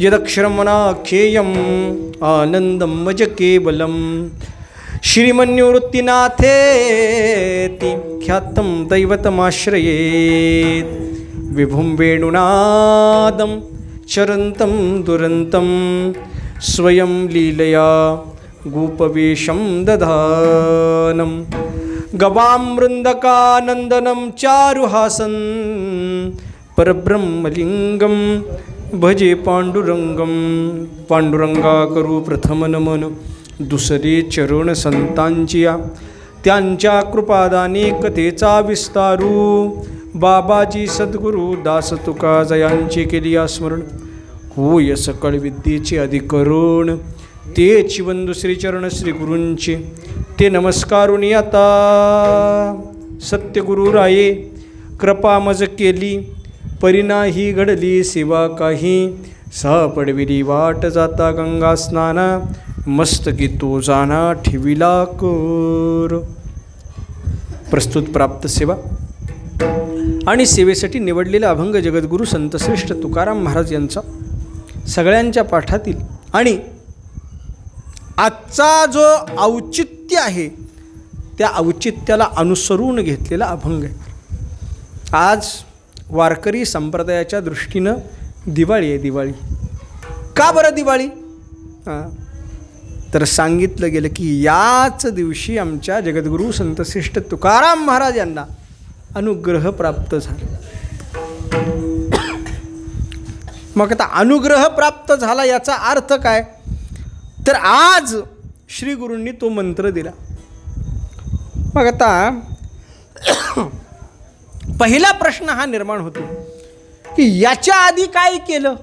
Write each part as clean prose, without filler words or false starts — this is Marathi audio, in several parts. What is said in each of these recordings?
यदक्षरमनाख्येयम् आनन्दं मज केवलं श्रीमन्निवृत्तिनाथेति ख्यातं दैवतमाश्रयेत् विभुं वेणुनादं चरन्तं दुरन्तं स्वयं लीलया गोपवेशं दधानं गवामृन्दकानन्दनं चारुहासं परब्रह्मलिंगं भजे पांडुरंगम पांडुरंगा करू प्रथम नमन दुसरे चरण संतांचिया त्यांच्या कृपादाने कथेचा विस्तारू बाबाजी सद्गुरू दास तुका जयांची केली स्मरण होय सकळ विद्येचे अधिकरण तेची वंदू श्रीचरण श्री गुरूंचे ते नमस्कारुनी आता सत्यगुरु राये कृपा मज केली परिनाही घडली सेवा काही सापडविली वाट जाता गंगा स्नाना मस्तकी तो जाना ठेविला कर. प्रस्तुत प्राप्त सेवा आणि सेवेसाठी निवडलेला अभंग जगद्गुरू संतश्रेष्ठ तुकाराम महाराज यांचा सगळ्यांच्या पाठातील आणि आजचा जो औचित्य आहे त्या औचित्याला अनुसरून घेतलेला अभंग आहे. आज वारकरी संप्रदायाच्या दृष्टीनं दिवाळी आहे. दिवाळी का बरं दिवाळी? तर सांगितलं गेलं की याच दिवशी आमच्या जगद्गुरू संतश्रेष्ठ तुकाराम महाराज यांना अनुग्रह प्राप्त झाला. मग आता अनुग्रह प्राप्त झाला याचा अर्थ काय? तर आज श्री गुरूंनी तो मंत्र दिला. मग आता पहिला प्रश्न हा निर्माण होतो की याच्या आधी काय केलं?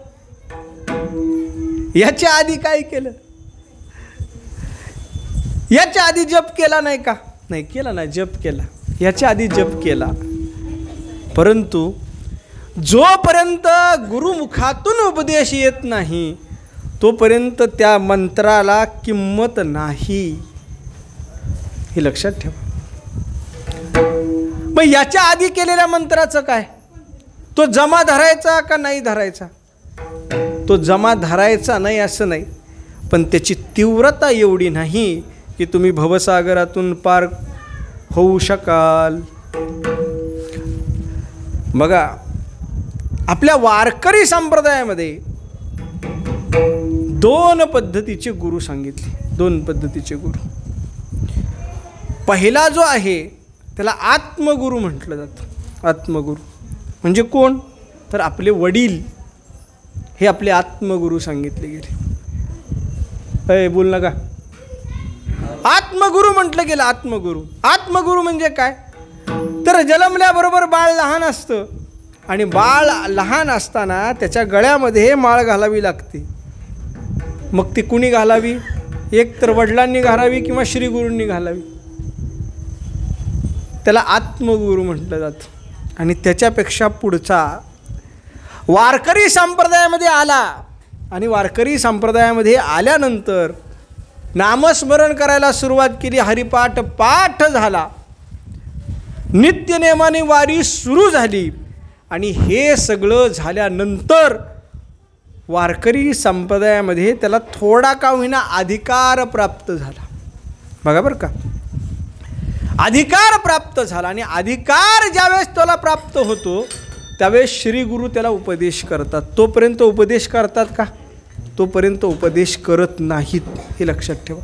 याच्या आधी काय केलं? याच्या आधी जप केला नाही का? नाही केला ना, जप केला. याच्या आधी जप केला, परंतु जोपर्यंत गुरुमुखातून उपदेश येत नाही तोपर्यंत त्या मंत्राला किंमत नाही, हे लक्षात ठेवा. मग याच्या आधी केलेल्या मंत्राचं काय? तो जमा धरायचा का नाही धरायचा? तो जमा धरायचा नाही असं नाही, पण त्याची तीव्रता एवढी नाही की तुम्ही भवसागरातून पार होऊ शकाल. बघा, आपल्या वारकरी संप्रदायामध्ये दोन पद्धतीचे गुरु सांगितले. दोन पद्धतीचे गुरु. पहिला जो आहे त्याला आत्मगुरु म्हटलं जातं. आत्मगुरु म्हणजे कोण? तर आपले वडील हे आपले आत्मगुरु सांगितले गेले. बोल नका. आत्मगुरु म्हटलं गेलं. आत्मगुरु. आत्मगुरु म्हणजे काय? तर जन्मल्याबरोबर बाळ लहान असतं आणि बाळ लहान असताना त्याच्या गळ्यामध्ये माळ घालावी लागते. मग ती कुणी घालावी? एक तर वडिलांनी घालावी किंवा श्रीगुरूंनी घालावी. त्याला आत्मगुरु म्हटलं जातं. आणि त्याच्यापेक्षा पुढचा वारकरी संप्रदायामध्ये आला आणि वारकरी संप्रदायामध्ये आल्यानंतर नामस्मरण करायला सुरुवात केली. हरिपाठ पाठ झाला, नित्यनेमाने वारी सुरू झाली आणि हे सगळं झाल्यानंतर वारकरी संप्रदायामध्ये त्याला थोडा का होईना अधिकार प्राप्त झाला. बघा बरं का, अधिकार प्राप्त झाला. आणि अधिकार ज्यावेळेस त्याला प्राप्त होतो त्यावेळेस श्रीगुरू त्याला उपदेश करतात. तोपर्यंत उपदेश करतात का? तोपर्यंत उपदेश करत नाहीत, हे लक्षात ठेवा.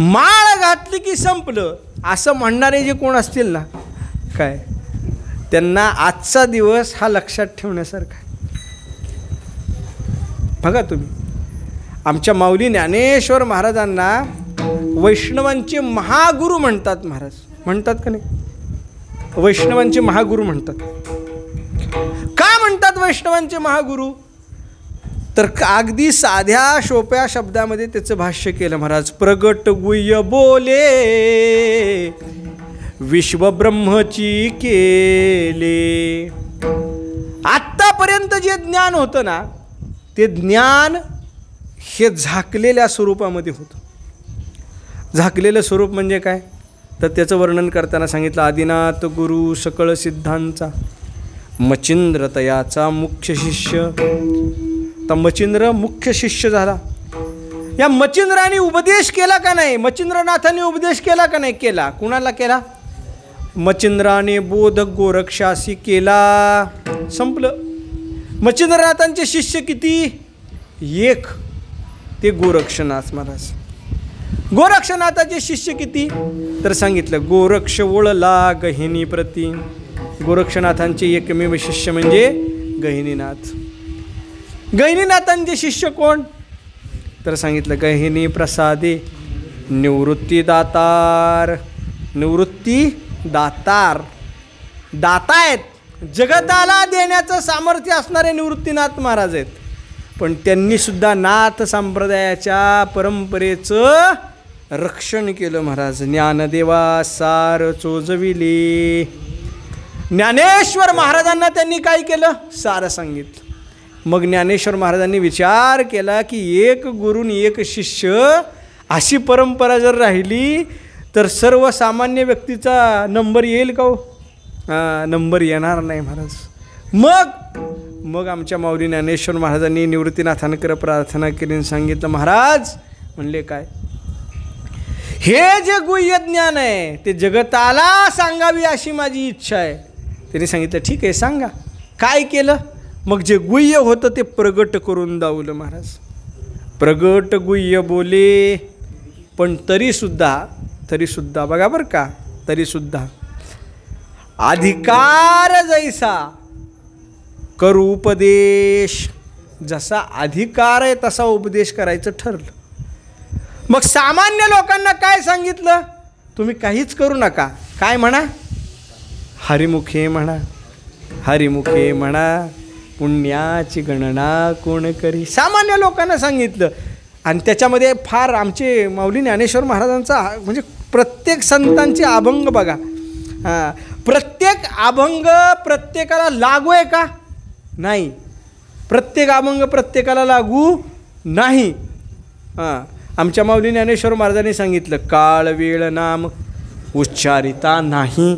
माळ घातली की संपलं असं म्हणणारे जे कोण असतील ना, काय त्यांना आजचा दिवस हा लक्षात ठेवण्यासारखा आहे. बघा तुम्ही, आमच्या माऊली ज्ञानेश्वर महाराजांना वैष्णवांचे महागुरु म्हणतात. महाराज म्हणतात का नाही? वैष्णवांचे महागुरु म्हणतात. का म्हणतात वैष्णवांचे महागुरु? तर अगदी साध्या सोप्या शब्दामध्ये त्याचं भाष्य केलं महाराज. प्रगट गुह्य बोले विश्वब्रह्मची केले. आत्तापर्यंत जे ज्ञान होतं ना, ते ज्ञान हे झाकलेल्या स्वरूपामध्ये होतं. झाकलेलं स्वरूप म्हणजे काय? तर त्याचं वर्णन करताना सांगितलं, आदिनाथ गुरु सकळ सिद्धांचा मचिंद्र तयाचा मुख्य शिष्य तर मच्छिंद्र मुख्य शिष्य झाला. या मच्छिंद्राने उपदेश केला का नाही? मच्छिंद्रनाथाने उपदेश केला का नाही? केला. कुणाला केला? मच्छिंद्राने बोधक गोरक्षासी केला. संपलं. मच्छिंद्रनाथांचे शिष्य किती? एक. ते गोरक्षनाथ महाराज. गोरक्षनाथाचे शिष्य किती? तर सांगितलं गोरक्ष ओळला गहिनी प्रती. गोरक्षनाथांचे एकमेव शिष्य म्हणजे गहिनीनाथ. गहिनीनाथांचे शिष्य कोण? तर सांगितलं गहिनी प्रसादे निवृत्ती दातार. निवृत्ती दातार. दाता आहेत. जगताला देण्याचं सामर्थ्य असणारे निवृत्तीनाथ महाराज आहेत. पण त्यांनी सुद्धा नाथ संप्रदायाच्या परंपरेचं रक्षण केलं महाराज. ज्ञानदेवा सार चोजविले. ज्ञानेश्वर महाराजांना त्यांनी काय केलं? सार सांगितलं. मग ज्ञानेश्वर महाराजांनी विचार केला की एक गुरून एक शिष्य अशी परंपरा जर राहिली तर सर्वसामान्य व्यक्तीचा नंबर येईल का हो? नंबर येणार नाही महाराज. मग आमच्या माऊली ज्ञानेश्वर महाराजांनी निवृत्तीनाथांकडे प्रार्थना केली आणि सांगितलं महाराज म्हणले काय? हे जे गुह्य ज्ञान आहे ते जगताला सांगावी अशी माझी इच्छा आहे. त्यांनी सांगितलं ठीक आहे सांगा. काय केलं? मग जे गुह्य होतं ते प्रगट करून दावलं महाराज. प्रगट गुह्य बोले. पण तरीसुद्धा बघा बरं का, तरीसुद्धा अधिकार जैसा करू उपदेश. जसा अधिकार आहे तसा उपदेश करायचं ठरलं. मग सामान्य लोकांना काय सांगितलं? तुम्ही काहीच करू नका. काय म्हणा? हरिमुखे म्हणा. हरिमुखे म्हणा. पुण्याची गणना कोण करी. सामान्य लोकांना सांगितलं. आणि त्याच्यामध्ये फार आमचे माऊली ज्ञानेश्वर महाराजांचा म्हणजे प्रत्येक संतांचे अभंग बघा. प्रत्येक अभंग प्रत्येकाला लागू आहे का? नाही. प्रत्येक अभंग प्रत्येकाला लागू नाही. आमच्या माऊली ज्ञानेश्वर महाराजांनी सांगितलं काळ वेळ नाम उच्चारिता नाही.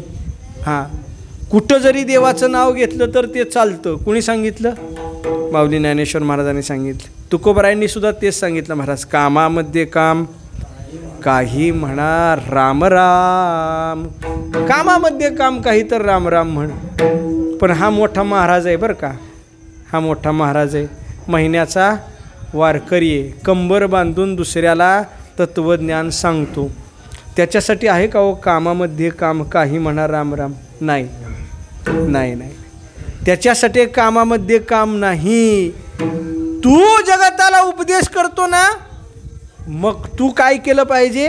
कुठं जरी देवाचं नाव घेतलं तर ते चालतं. कुणी सांगितलं? माऊली ज्ञानेश्वर महाराजांनी सांगितलं. तुकोबरायांनी सुद्धा तेच सांगितलं महाराज. कामामध्ये काम काही म्हणा राम राम. कामामध्ये काम काही तर राम राम म्हण. पण हा मोठा महाराज आहे बरं का. हा मोठा महाराज आहे. महिन्याचा वारकरी आहे. कंबर बांधून दुसऱ्याला तत्त्वज्ञान सांगतो. त्याच्यासाठी आहे का हो कामामध्ये काम काही म्हणा राम राम? नाही नाही नाही. त्याच्यासाठी कामामध्ये काम नाही. तू जगताला उपदेश करतो ना, मग तू काय केलं पाहिजे?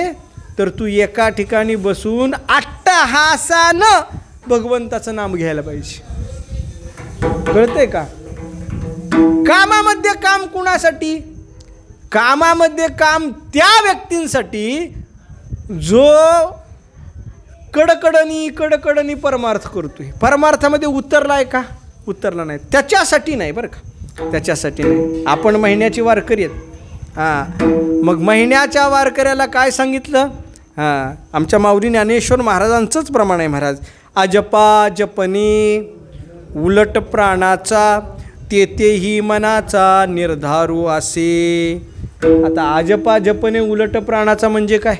तर तू एका ठिकाणी बसून अट्टहासानं भगवंताचं नाम घ्यायला पाहिजे. कळतंय का? कामामध्ये काम कुणासाठी? कामामध्ये काम त्या व्यक्तींसाठी जो कडकडणी परमार्थ करतोय. परमार्थामध्ये उतरलाय का? उतरला नाही. त्याच्यासाठी नाही बरं का. त्याच्यासाठी नाही. आपण महिन्याची वारकरी आहेत. मग महिन्याच्या वारकऱ्याला काय सांगितलं? आमच्या माऊली ज्ञानेश्वर महाराजांचंच प्रमाण आहे महाराज. अजपा जपणे उलट प्राणाचा तेथेही मनाचा निर्धारू असे. आता अजपा जपणे उलट प्राणाचा म्हणजे काय?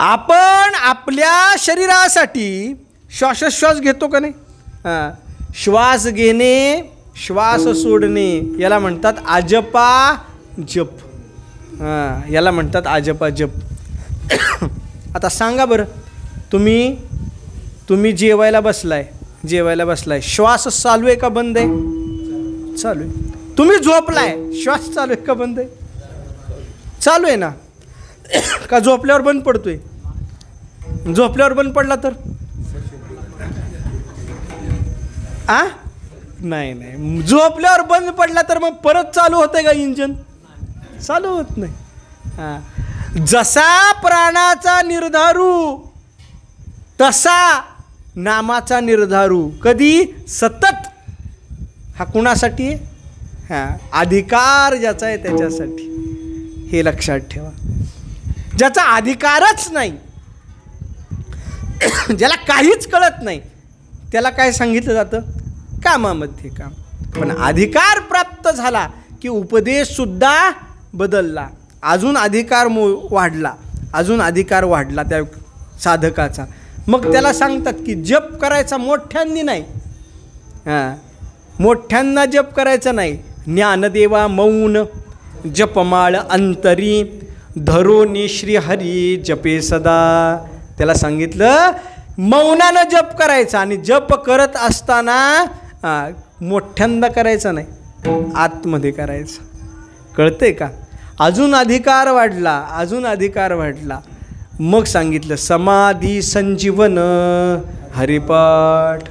आपण आपल्या शरीरासाठी श्वासोश्वास घेतो का नाही? श्वास घेणे श्वास सोडणे याला म्हणतात आजपा जप. याला म्हणतात आजपा जप. आता सांगा बरं, तुम्ही जेवायला बसलाय, श्वास चालू आहे का बंद आहे? चालू आहे. तुम्ही झोपलाय, श्वास चालू आहे का बंद आहे? चालू आहे ना. का झोपल्यावर बंद पडतोय? झोपल्यावर बंद पडला तर नाही. झोपल्यावर बंद पडला तर मग परत चालू होतंय का इंजन? चालू होत नाही. जसा प्राणाचा निर्धारू तसा नामाचा निर्धारू. कधी? सतत. हा कुणासाठी? अधिकार ज्याचा आहे त्याच्यासाठी. हे लक्षात ठेवा. ज्याचा अधिकारच नाही, ज्याला काहीच कळत नाही, त्याला काय सांगितलं जातं? कामामध्ये काम. पण अधिकार प्राप्त झाला की उपदेशसुद्धा बदलला, अजून अधिकार वाढला, अजून अधिकार वाढला त्या साधकाचा. मग त्याला सांगतात की जप करायचा मोठ्यांनी नाही, मोठ्यांना जप करायचा नाही. ज्ञानदेवा मौन जपमाळ अंतरी धरोनी श्रीहरी जपे सदा. त्याला सांगितलं मौनानं जप करायचा आणि जप करत असताना मोठ्यांदा करायचा नाही, आतमध्ये करायचं. कळतंय का? अजून अधिकार वाढला, अजून अधिकार वाढला. मग सांगितलं समाधी संजीवन हरिपाठ.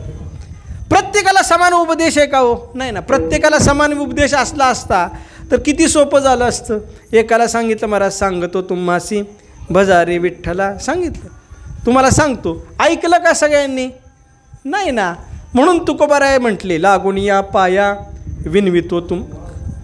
प्रत्येकाला समान उपदेश आहे का हो? नाही ना. प्रत्येकाला समान उपदेश असला असता तर किती सोपं झालं असतं. एकाला सांगितलं महाराज सांगतो तुम्हासी भजारे विठ्ठला, सांगितलं तुम्हाला सांगतो, ऐकलं का सगळ्यांनी? नाही ना. म्हणून तुकोबाराय म्हटले लागून या पाया विनवितो तुम.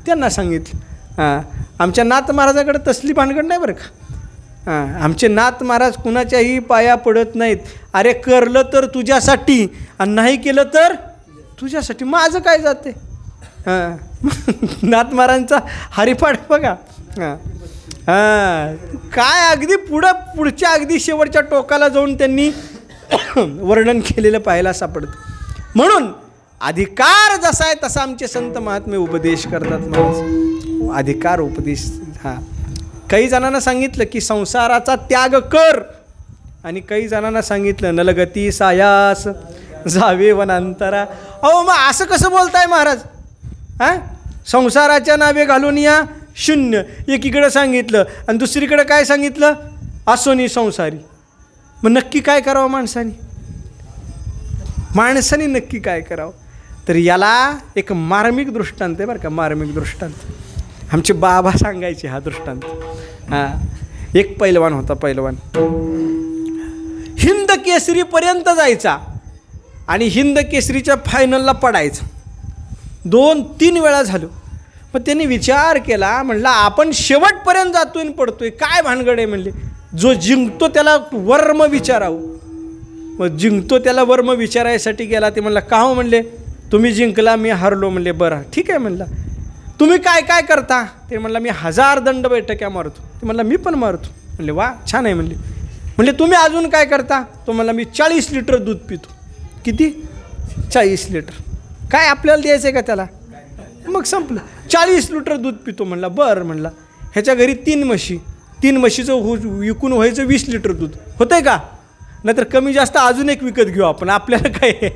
त्यांना सांगितलं. आमच्या नाथ महाराजाकडे तसली भानगड नाही बरं का. आमचे नाथ महाराज कुणाच्याही पाया पडत नाहीत. अरे करलं तर तुझ्यासाठी आणि नाही केलं तर तुझ्यासाठी, माझं काय जाते. नाथ महाराजांचा हरिपाठ बघा. काय अगदी पुढच्या अगदी शेवटच्या टोकाला जाऊन त्यांनी वर्णन केलेलं पाहायला सापडतं. म्हणून अधिकार जसा आहे तसा आमचे संत महात्मे उपदेश करतात महाराज. अधिकार उपदेश. काही जणांना सांगितलं की संसाराचा त्याग कर आणि काही जणांना सांगितलं नलगती सायास जावे वनांतरा. अहो मग असं कसं बोलताय महाराज? संसाराच्या नावे घालून या शून्य एकीकडे सांगितलं आणि दुसरीकडे काय सांगितलं असोनी संसारी. मग नक्की काय करावं माणसाने नक्की काय करावं? तर याला एक मार्मिक दृष्टांत आहे बरं का, मार्मिक दृष्टांत. आमचे बाबा सांगायचे हा दृष्टांत. एक पैलवान होता. पैलवान हिंद केसरीपर्यंत जायचा आणि हिंद केसरीच्या फायनलला पडायचं. 2-3 वेळा झालं. मग त्यांनी विचार केला, म्हणला आपण शेवटपर्यंत जातोय आणि पडतोय, काय भानगड आहे? म्हणले जो जिंकतो त्याला वर्म विचारावं. मग जिंकतो त्याला वर्म विचारायसाठी गेला. ते म्हणला का हो? म्हणले तुम्ही जिंकला, मी हारलो. म्हणले बरं ठीक आहे. म्हणला तुम्ही काय काय करता? ते म्हणला मी 1000 दंड बैठक्या मारतो. ते म्हणला मी पण मारतो. म्हणले वा छान आहे. म्हणले तुम्ही अजून काय करता? तो म्हणला मी 40 लिटर दूध पितो. किती? 40 लिटर. काय आपल्याला द्यायचं आहे का त्याला? मग संपलं. 40 लिटर दूध पितो. म्हणला बरं. म्हणला ह्याच्या घरी 3 म्हशी, 3 म्हशीचं विकून व्हायचं 20 लिटर दूध होतं आहे का? नाहीतर कमी जास्त अजून एक विकत घेऊ आपण, आपल्याला काय.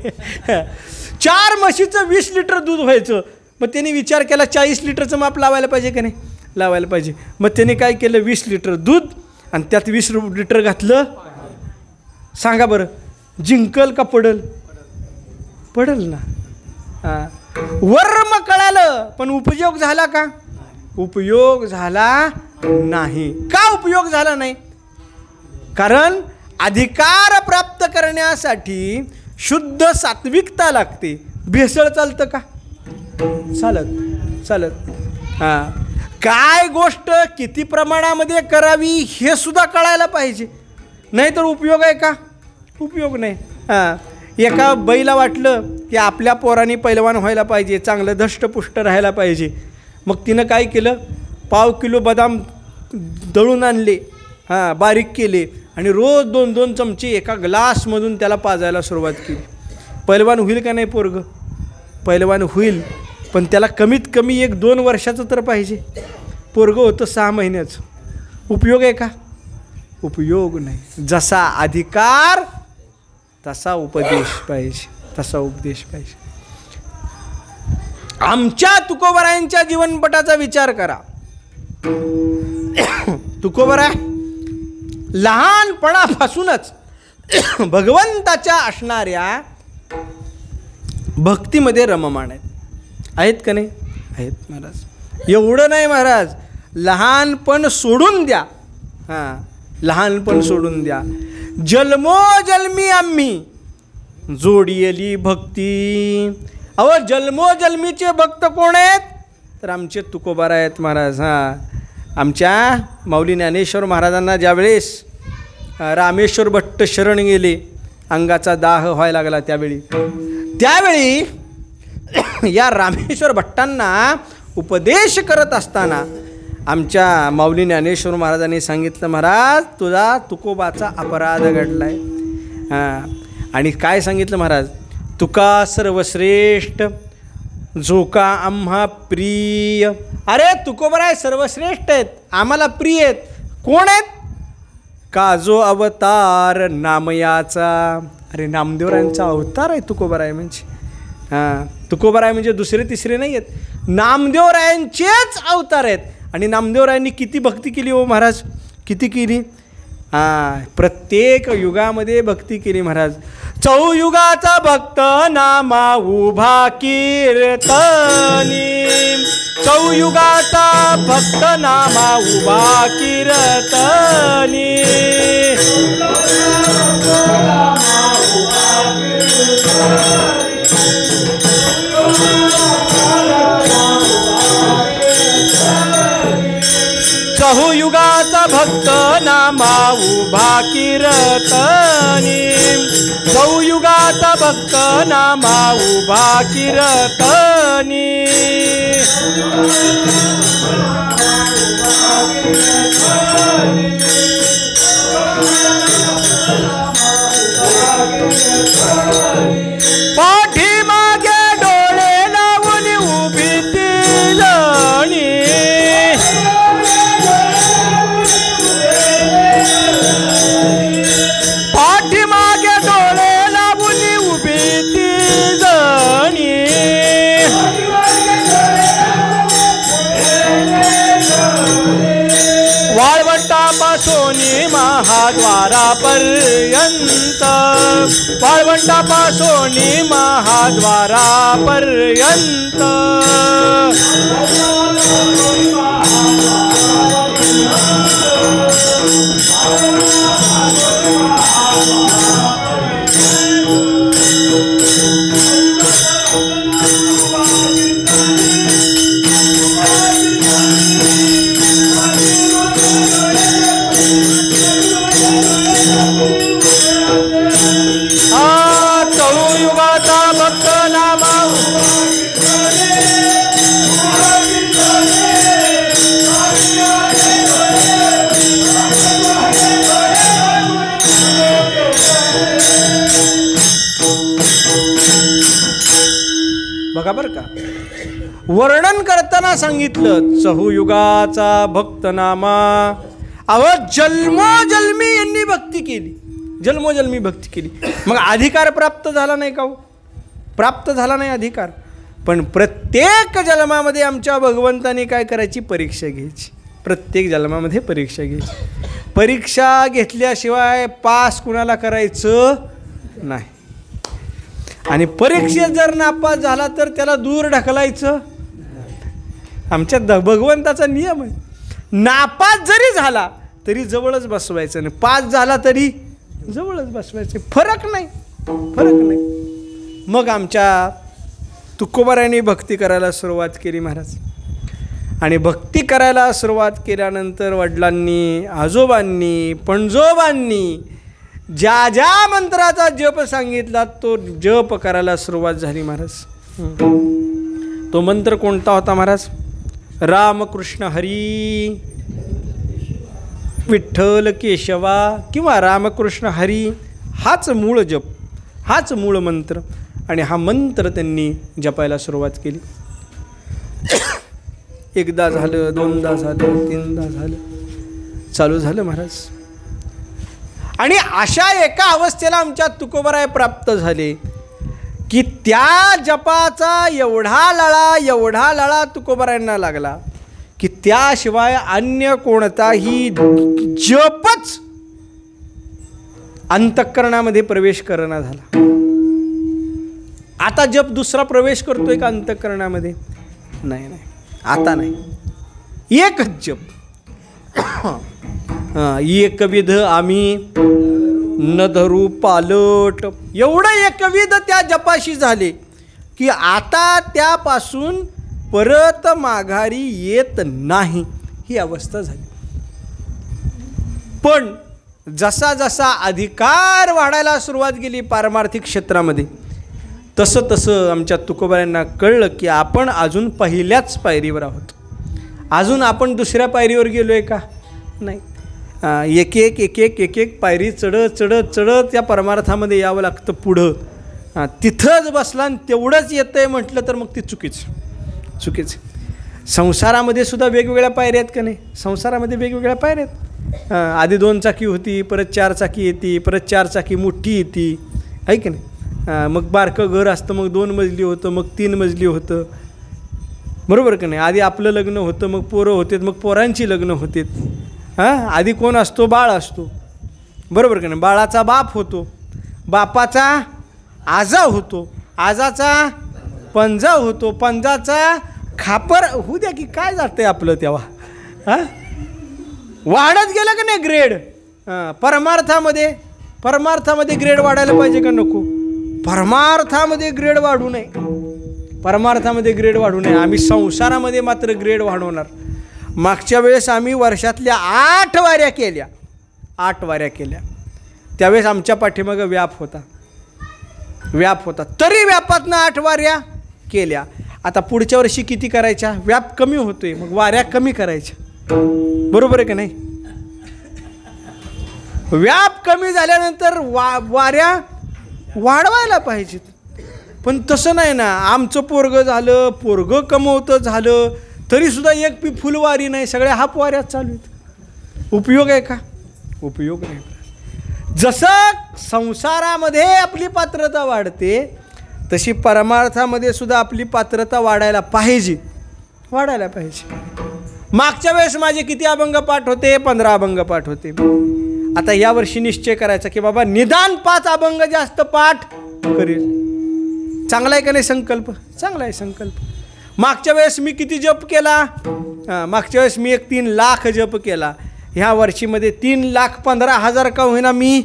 4 म्हशीचं 20 लिटर दूध व्हायचं. मग त्यांनी विचार केला 40 लिटरचं माप लावायला पाहिजे का नाही? लावायला पाहिजे. मग त्याने काय केलं 20 लिटर दूध आणि त्यात 20 लिटर घातलं. सांगा बरं जिंकल का पडल? पडल ना. वर्म कळालं पण उपयोग झाला का? उपयोग झाला नाही. का उपयोग झाला नाही? कारण अधिकार प्राप्त करण्यासाठी शुद्ध सात्विकता लागते. भेसळ चालतं का? चालत. काय गोष्ट किती प्रमाणामध्ये करावी हे सुद्धा कळायला पाहिजे, नाही तर उपयोग आहे का? उपयोग नाही. एका बाईला वाटलं की आपल्या पोरांनी पैलवान व्हायला पाहिजे, चांगलं धष्टपुष्ट राहायला पाहिजे. मग तिनं काय केलं, 1/2 किलो बदाम दळून आणले, बारीक केले आणि रोज 2-2 चमचे एका ग्लासमधून त्याला पाजायला सुरुवात केली. पैलवान होईल का नाही पोरगं? पैलवान होईल, पण त्याला कमीत कमी 1-2 वर्षाचं तर पाहिजे. पोरगं होतं 6 महिन्याचं. उपयोग आहे का? उपयोग नाही. जसा अधिकार तसा उपदेश पाहिजे, तसा उपदेश पाहिजे. आमच्या तुकोबरायांच्या जीवनपटाचा विचार करा. तुकोबराय लहानपणापासूनच भगवंताच्या असणाऱ्या भक्तीमध्ये रममाण आहेत का नाही? आहेत महाराज. एवढं नाही महाराज, लहानपण सोडून द्या. लहानपण सोडून द्या. जन्मोजन्मी आम्ही जोडियली भक्ती. अहो जन्मोजन्मीचे भक्त कोण आहेत? तर आमचे तुकोबारा आहेत महाराज. आमच्या माऊली ज्ञानेश्वर महाराजांना ज्यावेळेस रामेश्वर भट्ट शरण गेले, अंगाचा दाह व्हायला लागला, त्यावेळी या रामेश्वर भट्टांना उपदेश करत असताना आमच्या माऊली ज्ञानेश्वर महाराजांनी सांगितलं, महाराज तुझा तुकोबाचा अपराध घडलाय. आणि काय सांगितलं महाराज, तुका सर्वश्रेष्ठ जो का आम्हा प्रिय. अरे तुकोबराय सर्वश्रेष्ठ आहेत, आम्हाला प्रिय आहेत. कोण आहेत? का जो अवतार नामयाचा. अरे नामदेवरायांचा अवतार आहे तुकोबराय म्हणजे. तुकोबराय म्हणजे दुसरे तिसरे नाही आहेत, नामदेवरायांचेच अवतार आहेत. आणि नामदेवरायांनी किती भक्ती केली हो महाराज, किती केली. प्रत्येक युगामध्ये भक्ती केली महाराज. चौयुगाचा भक्त नामा उभा कीर्तनी. चौयुगाचा भक्त नामा उभा कीर्तनी. चहुयुगाचा भक्त नामा उभा कीर्तनी. चौयुगाचा भक्त नामा उभा कीर्तनी. पाठीमागे डोळे लावून उभी ती जणी. पाठीमागे डोळे लावून उभी ती जणी. वाळवंटापासून महाद्वारापर्यंत. वाळवंटापासून महाद्वारापर्यंत. चौयुगाचा भक्त नामा बघा बरं का, वर्णन करताना सांगितलं चहुयुगाचा भक्त नामा. अहो जन्मोजन्मी यांनी भक्ती केली, जन्मोजन्मी भक्ती केली. मग अधिकार प्राप्त झाला नाही का हो? प्राप्त झाला नाही अधिकार. पण प्रत्येक जन्मामध्ये आमच्या भगवंताने काय करायची, परीक्षा घ्यायची. प्रत्येक जन्मामध्ये परीक्षा घ्यायची. परीक्षा घेतल्याशिवाय पास कुणाला करायचं नाही. आणि परीक्षेत जर नापास झाला तर त्याला दूर ढकलायचं. आमच्या भगवंताचा नियम आहे. नापास जरी झाला तरी जवळच बसवायचं नाही, पास झाला तरी जवळच बसवायचं. फरक नाही, फरक नाही. मग आमच्या तुकोबारायांनी भक्ती करायला सुरुवात केली महाराज. आणि भक्ती करायला सुरुवात केल्यानंतर वडिलांनी, आजोबांनी, पणजोबांनी ज्या ज्या मंत्राचा जप सांगितला तो जप करायला सुरुवात झाली महाराज. तो मंत्र कोणता होता महाराज? रामकृष्ण हरी विठ्ठल केशवा किंवा रामकृष्ण हरी, हाच मूळ जप, हाच मूळ मंत्र. आणि हा मंत्र त्यांनी जपायला सुरुवात केली. एकदा झालं, दोनदा झालं, तीनदा झालं, चालू झालं महाराज. आणि अशा एका अवस्थेला आमच्या तुकोबराय प्राप्त झाले की त्या जपाचा एवढा लळा तुकोबरायांना लागला की त्याशिवाय अन्य कोणताही जपच अंतःकरणामध्ये प्रवेश करणा झाला. आता जप दुसरा प्रवेश करतोय का अंतःकरणामध्ये? नाही, आता नाही. एकच जप. एकविध आम्ही न धरू पालट, एवढं एकविध त्या जपाशी झाले की आता त्यापासून परत माघारी येत नाही, ही अवस्था झाली. पण जसा जसा अधिकार वाढायला सुरुवात केली पारमार्थिक क्षेत्रामध्ये, तसं तसं आमच्या तुकोबाऱ्यांना कळलं की आपण अजून पहिल्याच पायरीवर आहोत. अजून आपण दुसऱ्या पायरीवर गेलो आहे का? नाही. एक एक पायरी चढत या परमार्थामध्ये यावं लागतं पुढं. तिथंच बसला आणि तेवढंच येतं आहे म्हटलं तर मग ती चुकीचं. संसारामध्ये सुद्धा वेगवेगळ्या पायऱ्या आहेत का नाही? संसारामध्ये वेगवेगळ्या पायऱ्या आहेत. आधी 2 चाकी होती, परत 4 चाकी येते, परत 4 चाकी मोठी येते, आहे की नाही? मग बारकं घर असतं, मग 2 मजली होतं, मग 3 मजली होतं, बरोबर का नाही? आधी आपलं लग्न होतं, मग पोरं होते, मग पोरांची लग्न होते. आधी कोण असतो? बाळ असतो, बरोबर का नाही? बाळाचा बाप होतो, बापाचा आजा होतो, आजाचा पंजा होतो, पंजाचा खापर होऊ द्या की काय जातं आपलं तेव्हा. वाढत गेलं का नाही ग्रेड? परमार्थामध्ये ग्रेड वाढायला पाहिजे का नको? परमार्थामध्ये ग्रेड वाढू नये. आम्ही संसारामध्ये मात्र ग्रेड वाढवणार. मागच्या वेळेस आम्ही वर्षातल्या 8 वाऱ्या केल्या. त्यावेळेस आमच्या पाठीमागं व्याप होता, तरी व्यापातनं 8 वाऱ्या केल्या. आता पुढच्या वर्षी किती करायच्या? व्याप कमी होतोय, मग वाऱ्या कमी करायच्या, बरोबर आहे का नाही? व्याप कमी झाल्यानंतर वाऱ्या वाढवायला पाहिजेत. पण तसं नाही ना. आमचं पोरगं कमवतं झालं तरीसुद्धा एक पी फुलवारी नाही, सगळ्या हाफ वाऱ्यात चालू आहेत. उपयोग आहे का? उपयोग नाही. जसं संसारामध्ये आपली पात्रता वाढते तशी परमार्थामध्ये सुद्धा आपली पात्रता वाढायला पाहिजे. मागच्या वेळेस माझे किती अभंग पाठ होते? 15 अभंग पाठ होते. आता यावर्षी निश्चय करायचा की बाबा निदान 5 अभंग जास्त पाठ करेल. चांगला आहे का नाही संकल्प? चांगला आहे संकल्प. मागच्या वेळेस मी किती जप केला? मागच्या वेळेस मी 3 लाख जप केला. ह्या वर्षीमध्ये 3,15,000 का होईना मी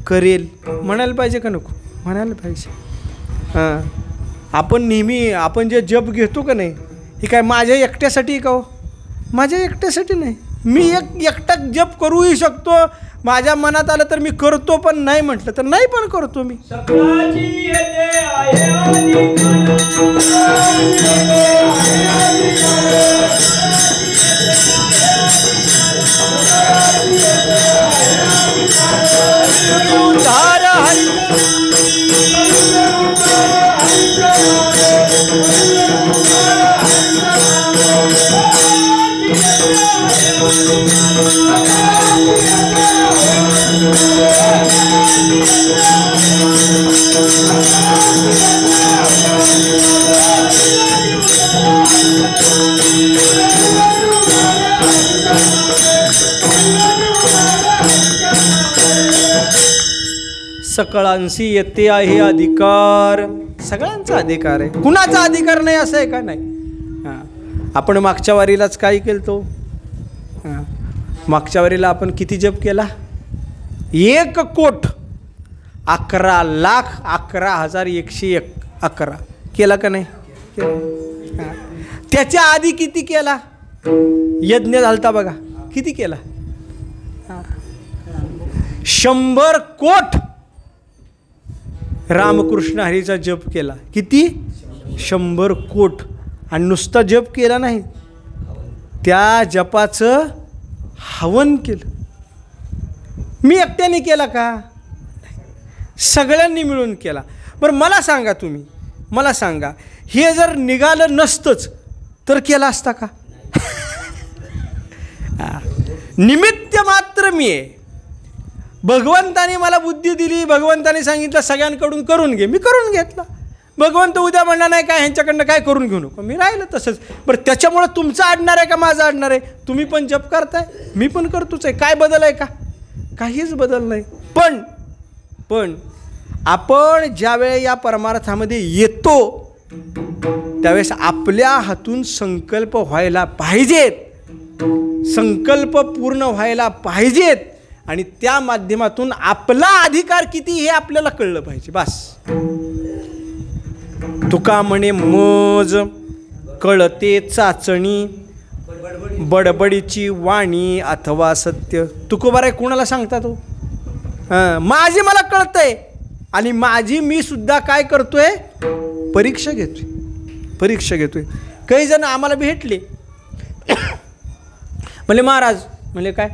करेल. म्हणायला पाहिजे का नको? म्हणायला पाहिजे. आपण नेहमी आपण जे जप घेतो का नाही, हे काय माझ्या एकट्यासाठी का हो? माझ्या एकट्यासाठी नाही. मी एकटा जप करूही शकतो. माझ्या मनात आलं तर मी करतो, पण नाही म्हटलं तर नाही पण करतो मी. सकळांशी येते आहे अधिकार. सगळ्यांचा अधिकार आहे, कुणाचा अधिकार नाही असं आहे का? नाही. आपण मागच्या वारीलाच काय केलं तो? मागच्या वारीला आपण किती जप केला? 1,11,11,111 केला का नाही? त्याच्या आधी किती केला? यज्ञ झालता बघा, किती केला? 100 कोट रामकृष्ण हरीचा जप केला. किती? 100 कोट. आणि नुसता जप केला नाही, त्या जपाचं हवन केलं. मी एकट्याने केला का? सगळ्यांनी मिळून केला. बरं मला सांगा, तुम्ही मला सांगा, हे जर निघालं नसतंच तर केला असता का? निमित्त मात्र मी आहे. भगवंताने मला बुद्धी दिली, भगवंताने सांगितलं सगळ्यांकडून करून घे, मी करून घेतला. भगवंत उद्या म्हणणार नाही काय ह्यांच्याकडनं काय करून घेऊ नको, मी राहिलं तसंच. बरं त्याच्यामुळं तुमचं अडणार आहे का माझं अडणार आहे? तुम्ही पण जप करताय, मी पण करतोच आहे. काय बदल आहे का? काहीच बदल नाही. पण आपण ज्यावेळी या परमार्थामध्ये येतो त्यावेळेस आपल्या हातून संकल्प व्हायला पाहिजेत, संकल्प पूर्ण व्हायला पाहिजेत, आणि त्या माध्यमातून आपला अधिकार किती हे आपल्याला कळलं पाहिजे. बस. तुका म्हणे मज कळते चाचणी, बडबडीची वाणी अथवा सत्य. तुकोबाराय कोणाला सांगता तो? माझी मला कळतंय आणि माझी मी सुद्धा काय करतोय? परीक्षा घेतोय, परीक्षा घेतोय. काही जण आम्हाला भेटले, म्हणले महाराज, म्हणले काय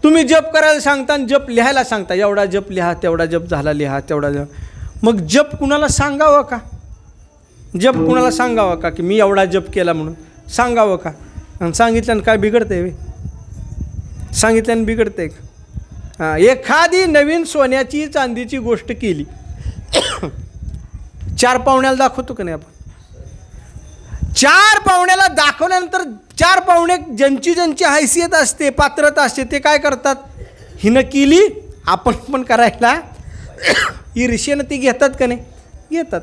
तुम्ही जप करायला सांगता आणि जप लिहायला सांगता, एवढा जप लिहा, तेवढा जप झाला लिहा, तेवढा जप. मग जप कुणाला सांगावं का? जप कुणाला सांगावं का की मी एवढा जप केला म्हणून सांगावं का? आणि सांगितल्यानं काय बिघडतंय वे? सांगितल्यानं बिघडतंय का? हां, एखादी नवीन सोन्याची चांदीची गोष्ट केली, 4 पाहुण्याला दाखवतो का नाही आपण? 4 पाहुण्याला दाखवल्यानंतर 4 पाहुणे ज्यांची ज्यांची हैसियत असते, पात्रता असते, ते काय करतात? हिनं केली आपण पण करायला ईर्ष्येनं ती घेतात का नाही? घेतात.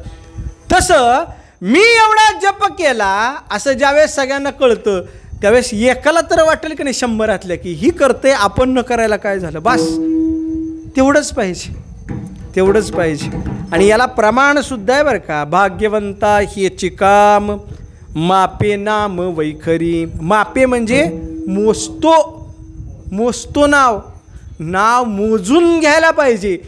तसं मी एवढा जप केला असं ज्यावेळेस सगळ्यांना कळतं त्यावेळेस एकाला तर वाटेल की नाही 100 की ही करते, आपण न करायला काय झालं? बस तेवढंच पाहिजे, तेवढंच पाहिजे. आणि याला प्रमाणसुद्धा आहे बरं का. भाग्यवंता हेची काम मापे नाम वैखरी. मापे म्हणजे मोजतो, मोजतो नाव, नाव मोजून घ्यायला पाहिजे.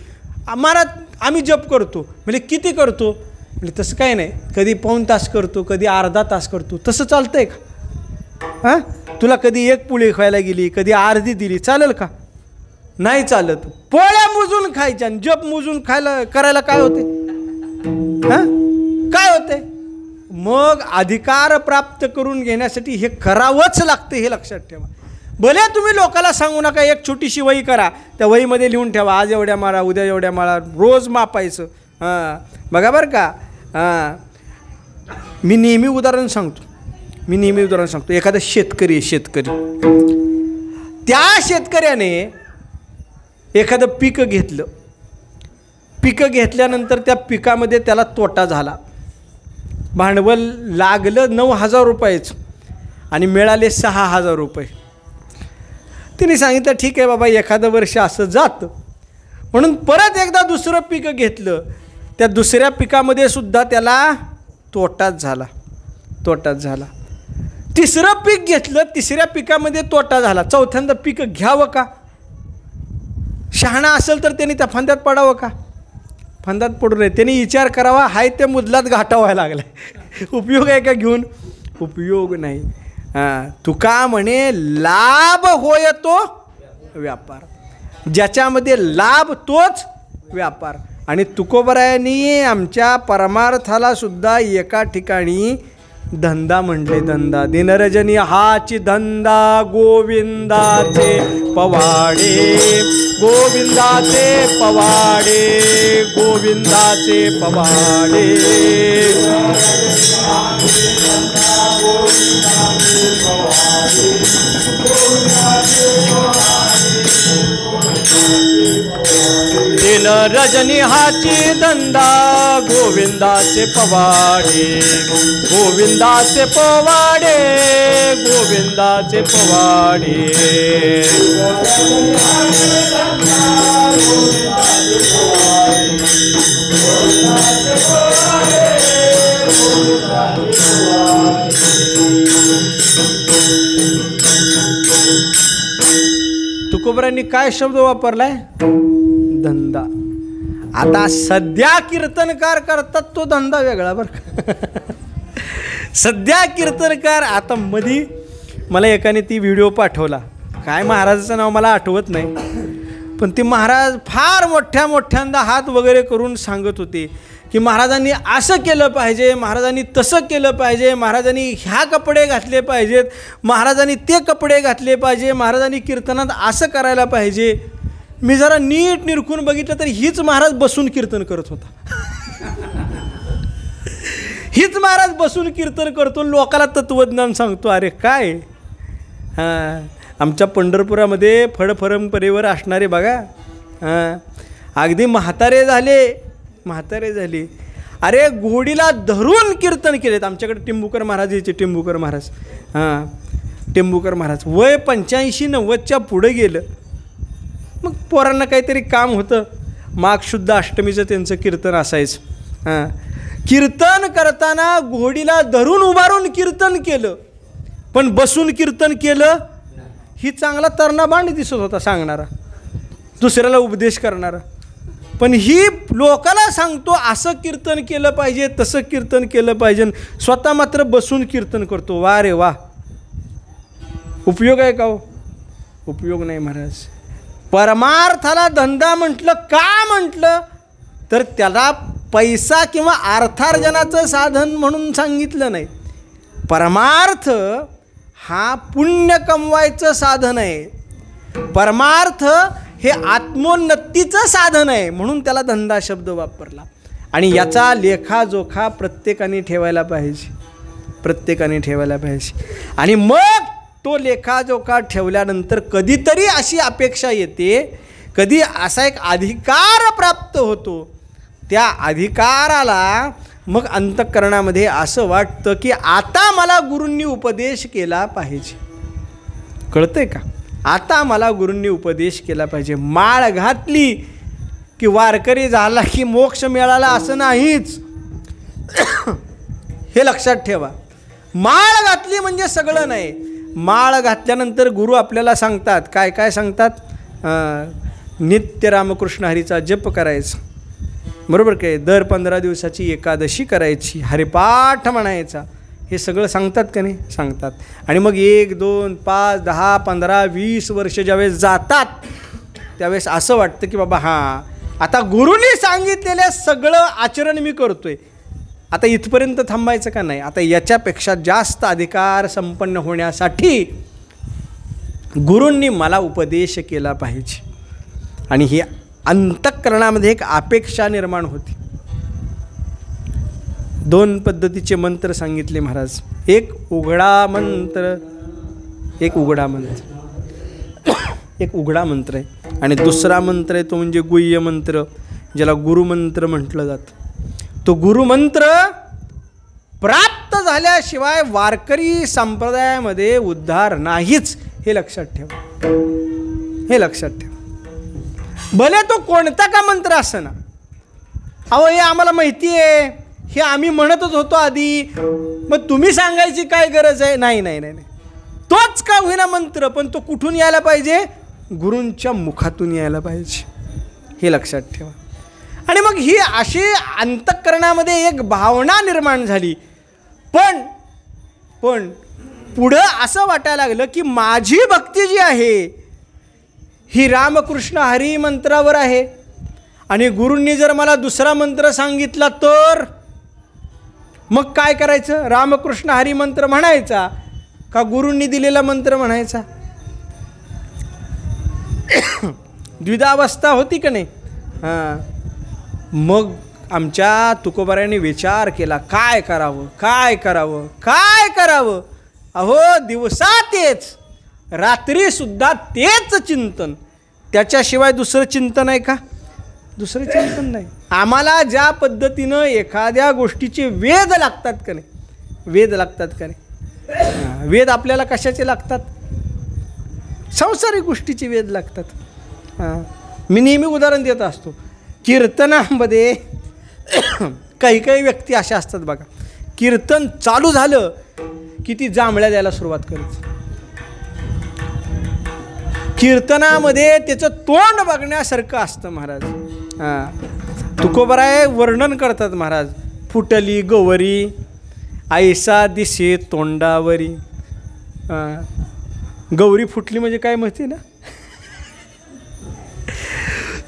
महाराज आम्ही जप करतो, म्हणजे किती करतो? म्हणजे तसं काय नाही, कधी 1 तास करतो, कधी अर्धा तास करतो. तसं चालतंय का? हां, तुला कधी 1 पोळी खायला गेली, कधी अर्धी दिली, चालेल का? नाही चालत. पोळ्या मोजून खायच्या आणि जप मोजून खायला करायला काय होते? हां, काय होते? मग अधिकार प्राप्त करून घेण्यासाठी हे करावंच लागतं, हे लक्षात ठेवा. भले तुम्ही लोकाला सांगू नका, एक छोटीशी वही करा, त्या वहीमध्ये लिहून ठेवा, आज एवढ्या माळा, उद्या एवढ्या माळा, रोज मापायचं. हां, बघा बरं का. हां, मी नेहमी उदाहरण सांगतो, एखादा शेतकरी आहे, शेतकरी, त्या शेतकऱ्याने एखादं पीक घेतलं, पिकं घेतल्यानंतर त्या पिकामध्ये त्याला तोटा झाला. भांडवल लागलं 9,000 रुपयाचं आणि मिळाले 6,000 रुपये. तिने सांगितलं ठीक आहे बाबा, एखादं वर्ष असं जातं. म्हणून परत एकदा दुसरं पीक घेतलं, त्या दुसऱ्या पिकामध्ये सुद्धा त्याला तोटाच झाला, तोटाच झाला. तिसरं पीक घेतलं, तिसऱ्या पिकामध्ये तोटा झाला. चौथ्यांदा पीक घ्यावं का? शहाणा असेल तर त्यांनी त्या फंद्यात पडावं का? फंदात पडू नये. त्यांनी विचार करावा, हाय ते मुदलात घाटा व्हायला लागला, उपयोग आहे का घेऊन? उपयोग नाही. हां, तुका म्हणे लाभ होय तो व्यापार, ज्याच्यामध्ये लाभ तोच व्यापार. आणि तुकोबरायांनी आमच्या परमार्थाला सुद्धा एका ठिकाणी धंदा म्हटले, धंदा. दिनरजनी हाची धंदा गोविंदाचे पवाडे, गोविंदाचे पवाडे, गोविंदाचे पवाडे. दिन रजनी हाची धंदा गोविंदाचे पवाडे, गोविंदाचे पवाडे, गोविंदाचे पवाडे. तुकोबरांनी काय शब्द वापरलाय? धंदा. आता सध्या कीर्तनकार करतात तो धंदा वेगळा बरं का. सध्या कीर्तनकार, आता मधी मला एकाने ती व्हिडिओ पाठवला, काय महाराजाचं नाव मला आठवत नाही, पण ते महाराज फार मोठ्यांदा हात वगैरे करून सांगत होते की महाराजांनी असं केलं पाहिजे, महाराजांनी तसं केलं पाहिजे, महाराजांनी ह्या कपडे घातले पाहिजेत, महाराजांनी ते कपडे घातले पाहिजे, महाराजांनी कीर्तनात असं करायला पाहिजे. मी जरा नीट निरखून बघितलं तर हीच महाराज बसून कीर्तन करत होता. हीच महाराज बसून कीर्तन करतो, लोकाला तत्वज्ञान सांगतो. अरे काय. हां, आमच्या पंढरपुरामध्ये फडफरंपरेवर असणारे बघा, हां, अगदी म्हातारे झाले. अरे घोडीला धरून कीर्तन केलेत. आमच्याकडे टिंबूकर महाराज यायचे, टिंबूकर महाराज. हां, टिंबूकर महाराज वय 85-90च्या पुढे गेलं. मग पोरांना काहीतरी काम होतं, माघ शुद्ध अष्टमीचं त्यांचं कीर्तन असायचं. हां, कीर्तन करताना घोडीला धरून उभारून कीर्तन केलं, पण बसून कीर्तन केलं. ही चांगला तरणा बांड दिसत होता, सांगणारा, दुसऱ्याला उपदेश करणारा. पण ही लोकाला सांगतो असं कीर्तन केलं पाहिजे, तसं कीर्तन केलं पाहिजे, स्वतः मात्र बसून कीर्तन करतो. वा रे वा, उपयोग आहे का हो? उपयोग नाही महाराज. परमार्थाला धंदा म्हटलं, का म्हटलं तर त्याला पैसा किंवा अर्थार्जनाचं साधन म्हणून सांगितलं नाही. परमार्थ हा पुण्य कमवायचं साधन आहे. परमार्थ हे आत्मोन्नतीचं साधन आहे, म्हणून त्याला धंदा शब्द वापरला. आणि याचा लेखाजोखा प्रत्येकाने ठेवायला पाहिजे, प्रत्येकाने ठेवायला पाहिजे. आणि मग तो लेखाजोखा ठेवल्यानंतर कधीतरी अशी अपेक्षा येते, कधी असा एक अधिकार प्राप्त होतो, त्या अधिकाराला मग अंतःकरणामध्ये असं वाटतं की आता मला गुरूंनी उपदेश केला पाहिजे. कळतंय का? आता मला गुरूंनी उपदेश केला पाहिजे. माळ घातली की वारकरी झाला की मोक्ष मिळाला असं नाहीच, हे लक्षात ठेवा. माळ घातली म्हणजे सगळं नाही. माळ घातल्यानंतर गुरु आपल्याला सांगतात, काय काय सांगतात? नित्य रामकृष्ण हरीचा जप करायचा, बरोबर काय? दर 15 दिवसाची एकादशी करायची, हरिपाठ म्हणायचा, हे सगळं सांगतात का नाही? सांगतात. आणि मग 1, 2, 5, 10, 15, 20 वर्ष ज्यावेळेस जातात त्यावेळेस असं वाटतं की बाबा हां, आता गुरूंनी सांगितलेलं सगळं आचरण मी करतोय, आता इथपर्यंत थांबायचं का नाही? आता याच्यापेक्षा जास्त अधिकार संपन्न होण्यासाठी गुरूंनी मला उपदेश केला पाहिजे. आणि ही अंतःकरणामध्ये एक अपेक्षा निर्माण होती. 2 पद्धतीचे मंत्र सांगितले महाराज. एक उघडा मंत्र, एक उघडा मंत्र, एक उघडा मंत्र आहे. आणि दुसरा मंत्र आहे तो म्हणजे गुह्य मंत्र, ज्याला गुरुमंत्र म्हटलं जातं. तो गुरुमंत्र प्राप्त झाल्याशिवाय वारकरी संप्रदायामध्ये उद्धार नाहीच, हे लक्षात ठेवा, हे लक्षात ठेवा. भले तो कोणता का मंत्र असं ना. अहो हे आम्हाला माहिती आहे, हे आम्ही म्हणतच होतो आधी, मग तुम्ही सांगायची काय गरज आहे? नाही नाही नाही, तोच का होईना मंत्र, पण तो कुठून यायला पाहिजे? गुरूंच्या मुखातून यायला पाहिजे, हे लक्षात ठेवा. आणि मग ही अशी अंतःकरणामध्ये एक भावना निर्माण झाली. पण पुढं असं वाटायला लागलं की माझी भक्ती जी आहे ही रामकृष्ण हरी मंत्रावर आहे, आणि गुरूंनी जर मला दुसरा मंत्र सांगितला तर मग काय करायचं? रामकृष्ण हरी मंत्र म्हणायचा का गुरूंनी दिलेला मंत्र म्हणायचा? द्विधावस्था होती का नाही? हां. मग आमच्या तुकोबारायांनी विचार केला, काय करावं, काय करावं, काय करावं. अहो दिवसा तेच, रात्रीसुद्धा तेच चिंतन, त्याच्याशिवाय दुसरं चिंतन आहे का? दुसरं चिंतन नाही. आम्हाला ज्या पद्धतीनं एखाद्या गोष्टीचे वेध लागतात का नाही, वेध लागतात का नाही? वेध आपल्याला कशाचे लागतात? सांसारिक गोष्टीचे वेध लागतात. हां, मी नेहमी उदाहरण देत असतो. कीर्तनामध्ये काही काही व्यक्ती अशा असतात बघा, कीर्तन चालू झालं की ती जांभळ्या द्यायला सुरुवात करते. कीर्तनामध्ये त्याचं तोंड बघण्यासारखं असतं महाराज. हां, तुकोबाराय वर्णन करतात महाराज, फुटली गवरी ऐसा दिसे तोंडावरी. गौरी फुटली म्हणजे काय माहिती ना?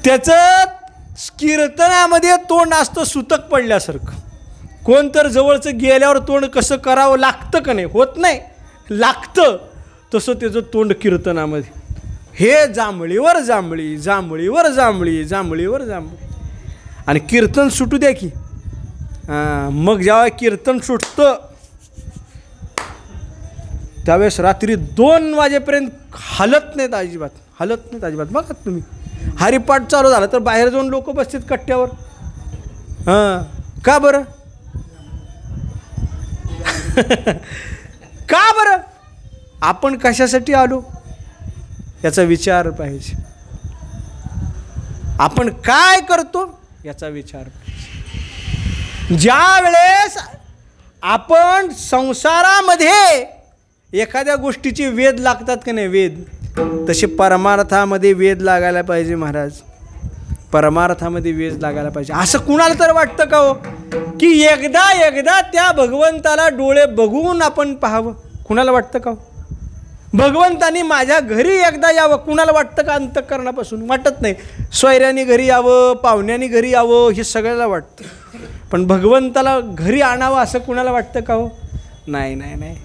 त्याचं कीर्तनामध्ये तोंड असतं सुतक पडल्यासारखं. कोण तर जवळचं गेल्यावर तोंड कसं करावं लागतं का नाही? होत नाही, लागतं तसं त्याचं तोंड कीर्तनामध्ये. हे जांभळीवर जांभळी, जांभळीवर जांभळी, जांभळीवर जांभळी. आणि कीर्तन सुटू द्या की. मग जेव्हा कीर्तन सुटतं त्यावेळेस रात्री 2 वाजेपर्यंत हलत नाहीत अजिबात, हलत नाहीत अजिबात. बघा तुम्ही, हरिपाठ चालू झाला तर बाहेर जाऊन लोक बसतात कट्ट्यावर. हां, का बरं? का बरं? आपण कशासाठी आलो याचा विचार पाहिजे. आपण काय करतो याचा विचार पाहिजे. ज्या वेळेस आपण संसारामध्ये एखाद्या गोष्टीचे वेध लागतात की नाही, वेध, तसे परमार्थामध्ये वेध लागायला पाहिजे महाराज. परमार्थामध्ये वेज लागायला पाहिजे. असं कुणाला तर वाटतं का हो की एकदा त्या भगवंताला डोळे बघून आपण पाहावं? कुणाला वाटतं का हो? भगवंतानी माझ्या घरी एकदा यावं कुणाला वाटतं का? अंतःकरणापासून वाटत नाही. सोयऱ्यानी घरी यावं, पाहुण्यानी घरी यावं हे सगळ्याला वाटतं, पण भगवंताला घरी आणावं असं कुणाला वाटतं का हो? नाही नाही नाही.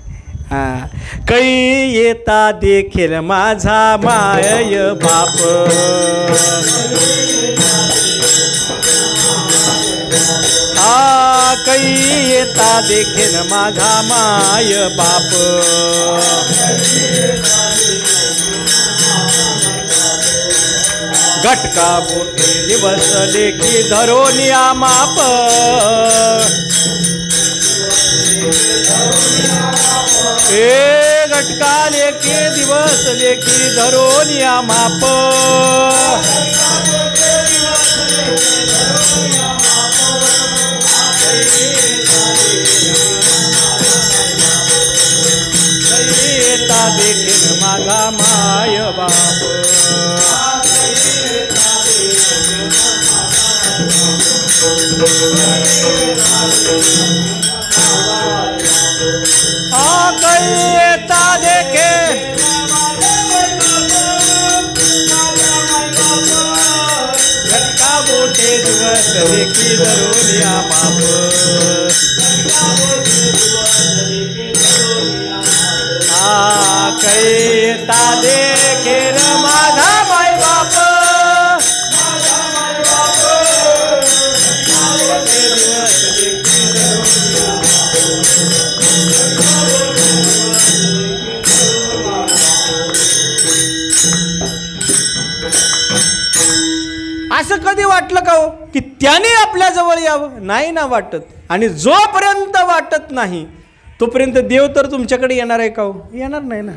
हां, कै येता देखील माझा माय बाप, कै येता देखील माझा माय बाप, घटका मोठे दिवस लेखी धरोनिया माप, घटका लेखी दिवस लेखी धरोनिया माप, येता देखील माझा माय बाप, येता देखे घटका मोठे दिवस देखी धरोनिया माप, येता देखे माझा माय बाप, असं कधी वाटलं का हो की त्याने आपल्या जवळ यावं? नाही ना वाटत. आणि जोपर्यंत वाटत नाही तोपर्यंत देव तर तुमच्याकडे येणार आहे का हो? येणार नाही ना.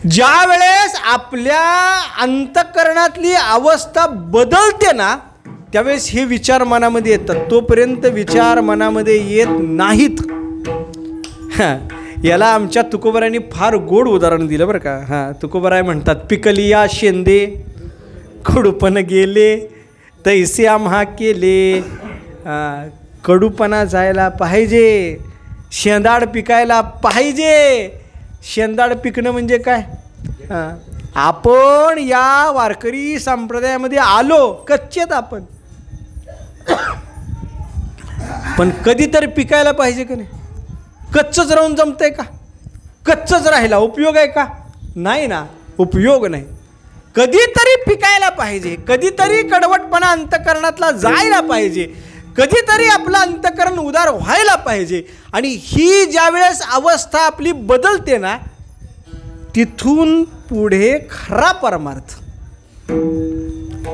ज्या वेळेस आपल्या अंतःकरणातली अवस्था बदलते ना त्यावेळेस हे विचार मनामध्ये येतात, तोपर्यंत विचार मनामध्ये येत नाहीत. याला आमच्या तुकोबरायांनी फार गोड उदाहरण दिलं बरं का. हां, तुकोबराय म्हणतात, पिकलिया शेंदे कडूपण गेले तैसे आम्हा केले. कडूपणा जायला पाहिजे, शेंदाड पिकायला पाहिजे. शेंदाड पिकणं म्हणजे काय? आपण या वारकरी संप्रदायामध्ये आलो, कच्चेत आपण, पण कधीतरी पिकायला पाहिजे का नाही? कच्चंच राहून जमतंय का? कच्चंच राहिला उपयोग आहे का? नाही ना, उपयोग नाही. कधीतरी पिकायला पाहिजे, कधीतरी कडवटपणा अंतःकरणातला जायला पाहिजे, कधीतरी आपलं अंतःकरण उदार व्हायला पाहिजे. आणि ही ज्यावेळेस अवस्था आपली बदलते ना तिथून पुढे खरा परमार्थ,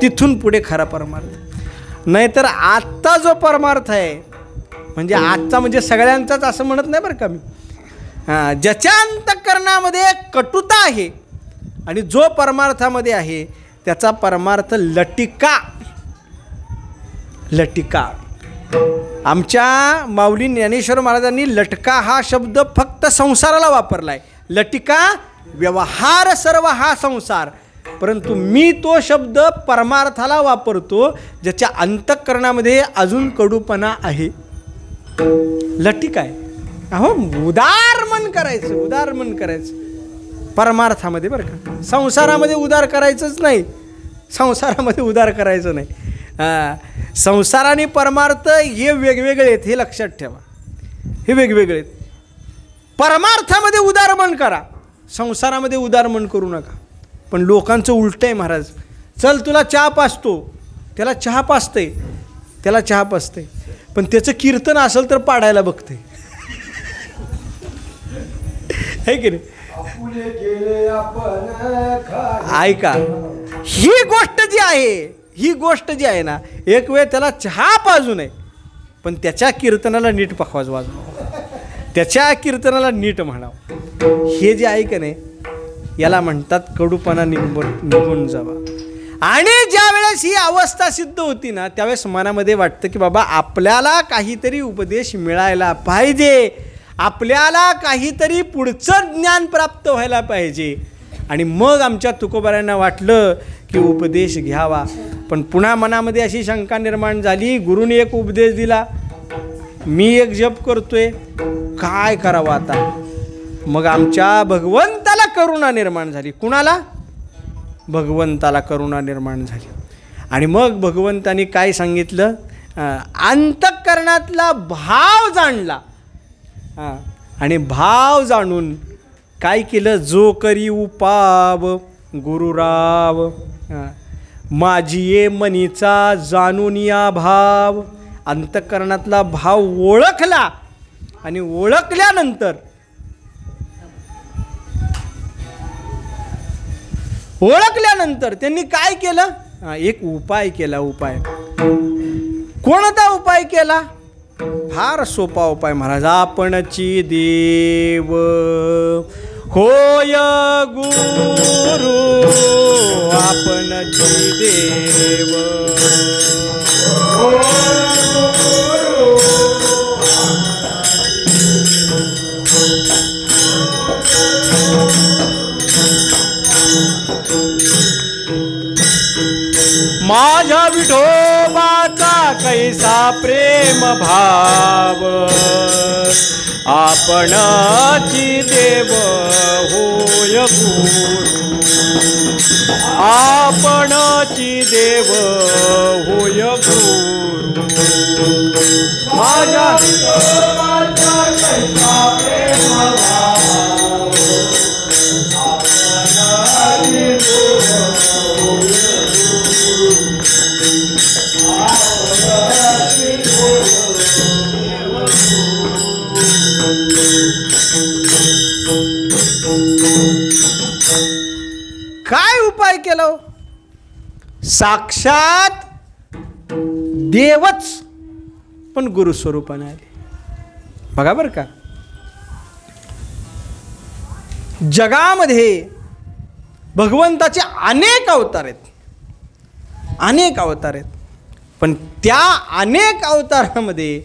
तिथून पुढे खरा परमार्थ. नाहीतर आत्ता जो परमार्थ आहे म्हणजे आजचा म्हणजे सगळ्यांचाच असं म्हणत नाही बरं का मी, ज्याच्या अंतःकरणामध्ये कटुता आहे आणि जो परमार्थामध्ये आहे त्याचा परमार्थ लटिका. लटिका. आमच्या माऊली ज्ञानेश्वर महाराजांनी लटका हा शब्द फक्त संसाराला वापरला आहे. लटिका व्यवहार सर्व हा संसार, परंतु मी तो शब्द परमार्थाला वापरतो ज्याच्या अंतःकरणामध्ये अजून कडूपणा आहे. लटिका आहे. अहो, उदार मन करायचं, उदार मन करायचं परमार्थामध्ये बरं का. संसारामध्ये उदार करायचंच नाही, संसारामध्ये उदार करायचं नाही. संसार आणि परमार्थ हे वेगवेगळे आहेत, हे लक्षात ठेवा, हे वेगवेगळे आहेत. परमार्थामध्ये उदार मन करा, संसारामध्ये उदार मन करू नका. पण लोकांचं उलटं आहे महाराज. चल तुला चहा पाचतो, त्याला चहा पाचते, त्याला चहा पाचते, पण त्याचं कीर्तन असेल तर पाडायला बघते. है की नाही? ऐका, ही गोष्ट जी आहे, ही गोष्ट जी आहे ना, एक वेळ त्याला चहा पाजू नये पण त्याच्या कीर्तनाला नीट पखवाज वाजवा, त्याच्या कीर्तनाला नीट म्हणावं. हे जे आहे का नाही याला म्हणतात कडूपणा निघून जावा. आणि ज्या वेळेस ही अवस्था सिद्ध होती ना त्यावेळेस मनामध्ये वाटतं की बाबा आपल्याला काहीतरी उपदेश मिळायला पाहिजे, आपल्याला काहीतरी पुढचं ज्ञान प्राप्त व्हायला पाहिजे. आणि मग आमच्या तुकोबारायांना वाटलं की उपदेश घ्यावा. पण पुन्हा मनामध्ये अशी शंका निर्माण झाली, गुरुने एक उपदेश दिला, मी एक जप करतोय, काय करावं आता. मग आमच्या भगवंताला करुणा निर्माण झाली. कुणाला? भगवंताला करुणा निर्माण झाली. आणि मग भगवंतानी काय सांगितलं, अंतःकरणातला भाव जाणला. आणि भाव जाणून काय केलं, जो करी उपाव गुरुराव, माझी ये मनीचा जाणून या भाव. अंतःकरणातला भाव ओळखला आणि ओळखल्यानंतर त्यांनी काय केलं, एक उपाय केला. उपाय कोणता उपाय केला? फार सोपा उपाय महाराज. आपणची देव होय गुरु, आपणची देव माझ्या विठोबाचा कैसा प्रेम भाव, आपणची देव होय गुरु, आपणची देव होय गुरु. माझ्या विठोबाचा कैसा प्रेम भाव, आपणची काय उपाय केला? साक्षात देवच पण गुरुस्वरूपाने आले. बघा बरं का, जगामध्ये भगवंताचे अनेक अवतार आहेत, पण त्या अनेक अवतारामध्ये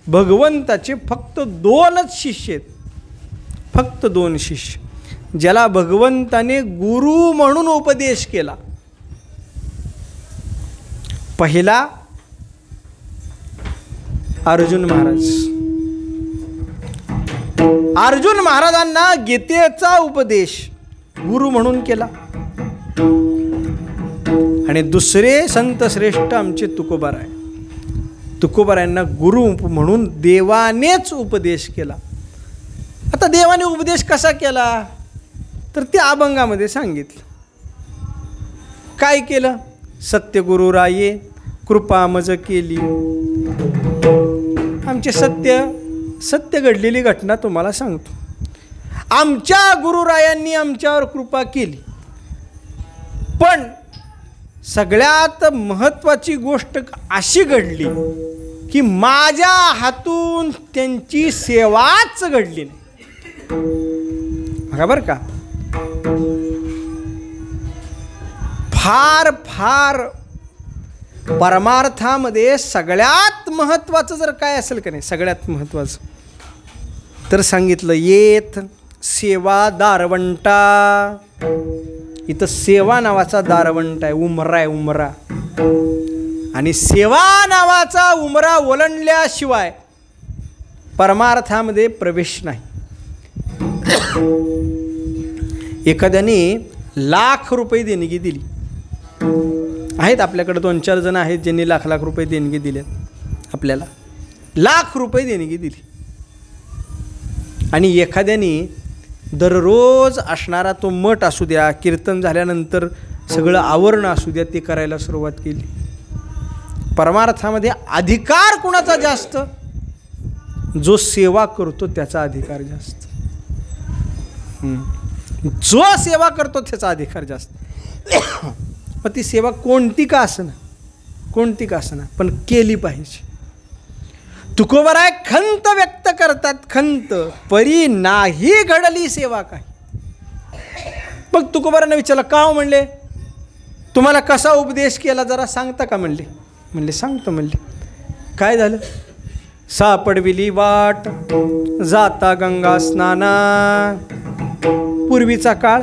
भगवंताचे फक्त 2च शिष्य आहेत. फक्त 2 शिष्य, ज्याला भगवंताने गुरु म्हणून उपदेश केला. पहिला अर्जुन महाराज. अर्जुन महाराजांना गीतेचा उपदेश गुरु म्हणून केला. आणि दुसरे संत श्रेष्ठ आमचे तुकोबाराय. तुकोबारायांना गुरु म्हणून देवानेच उपदेश केला. आता देवाने उपदेश कसा केला तर ते अभंगामध्ये सांगितलं. काय केलं? सत्यगुरुराये कृपा मज केली. आमचे सत्य घडलेली घटना तुम्हाला सांगतो. आमच्या गुरुरायांनी आमच्यावर कृपा केली, पण सगळ्यात महत्त्वाची गोष्ट अशी घडली की माझ्या हातून त्यांची सेवाच घडली नाही. बघा बरं का, फार फार परमार्थामध्ये सगळ्यात महत्त्वाचं जर काय असेल का नाही, सगळ्यात महत्त्वाचं तर सांगितलं, येत सेवा दारवंटा. इथं सेवा नावाचा दारवंट आहे, उमरा. आणि सेवा नावाचा उमरा ओलांडल्याशिवाय परमार्थामध्ये प्रवेश नाही. एखाद्याने ₹1,00,000 देणगी दिली. आहेत आपल्याकडे 2-4 जण आहेत ज्यांनी ₹1,00,000 देणगी दिल्यात. आपल्याला ₹1,00,000 देणगी दिली. आणि एखाद्याने दररोज असणारा तो मठ असू द्या, कीर्तन झाल्यानंतर सगळं आवरण असू द्या, ते करायला सुरुवात केली. परमार्थामध्ये अधिकार कुणाचा जास्त? जो सेवा करतो त्याचा अधिकार जास्त. जो सेवा करतो त्याचा अधिकार जास्त. मग ती सेवा कोणती का असना पण केली पाहिजे. तुकोबाराय खंत व्यक्त करतात, खंत परी नाही घडली सेवा काय. मग तुकोबारांना विचारलं, का म्हणले, तुम्हाला कसा उपदेश केला जरा सांगता का म्हणले सांगतो म्हणले. काय झालं? सापडविली वाट जाता गंगा स्नाना. पूर्वीचा काळ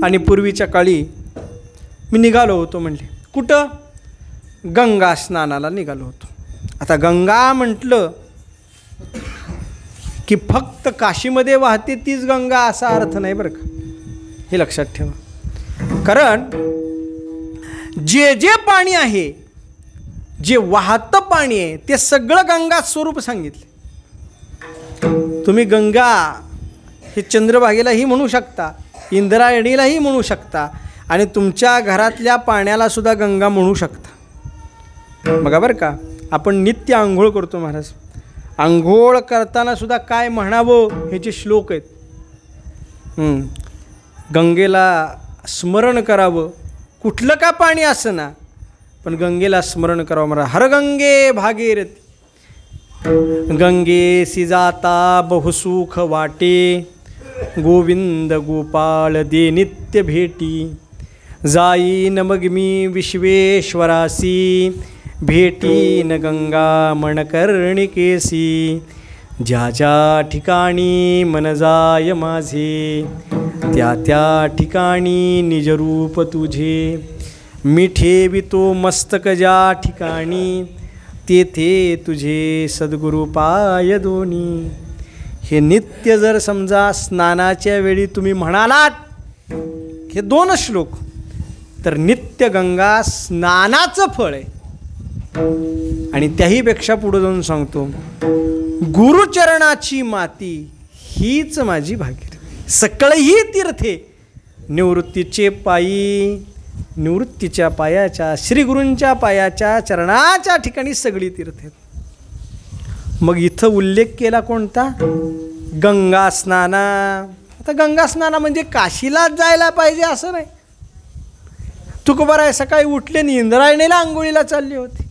आणि पूर्वीच्या काळी मी निघालो होतो म्हणले. कुठं? गंगा स्नानाला निघालो होतो. आता गंगा म्हटलं की फक्त काशीमध्ये वाहते तीच गंगा असा अर्थ नाही बरं का, हे लक्षात ठेवा. कारण जे जे पाणी आहे, जे वाहतं पाणी आहे, ते सगळं गंगा स्वरूप सांगितले. तुम्ही गंगा हे चंद्रभागेलाही म्हणू शकता, इंद्रायणीलाही म्हणू शकता, आणि तुमच्या घरातल्या पाण्याला सुद्धा गंगा म्हणू शकता. बघा बरं का, आपण नित्य आंघोळ करतो महाराज. आंघोळ करताना सुद्धा काय म्हणावं ह्याचे श्लोक आहेत. गंगेला स्मरण करावं, कुठलं का पाणी असं ना, पण गंगेला स्मरण करावं. मला हर गंगे भागीरथी, गंगेसी जाता बहुसुख वाटे, गोविंद गोपाळ दे नित्य भेटी, जाईन मग मी विश्वेश्वरासी, भेटीन गंगा मणकर्णिकेसी, ज्या ज्या ठिकाणी मन जाय माझे, त्या त्या ठिकाणी निजरूप तुझे, मी ठेवितो मस्तक ज्या ठिकाणी, तेथे तुझे सद्गुरु पाय दोन्ही. हे नित्य जर समजा स्नानाच्या वेळी तुम्ही म्हणालात हे 2 श्लोक, तर नित्य गंगा स्नानाचं फळ आहे. आणि त्याहीपेक्षा पुढे जाऊन सांगतो, गुरुचरणाची माती हीच माझी भागीरथी, सकळही तीर्थे निवृत्तीचे पायी, निवृत्तीच्या पायाच्या, श्रीगुरूंच्या पायाच्या चरणाच्या ठिकाणी सगळी तीर्थे. मग इथं उल्लेख केला कोणता? गंगा स्नाना. आता गंगा स्नाना म्हणजे काशीलाच जायला पाहिजे असं नाही. तुकोबाराय सकाळी उठले आणि इंद्रायणीला आंघोळीला चालले होते.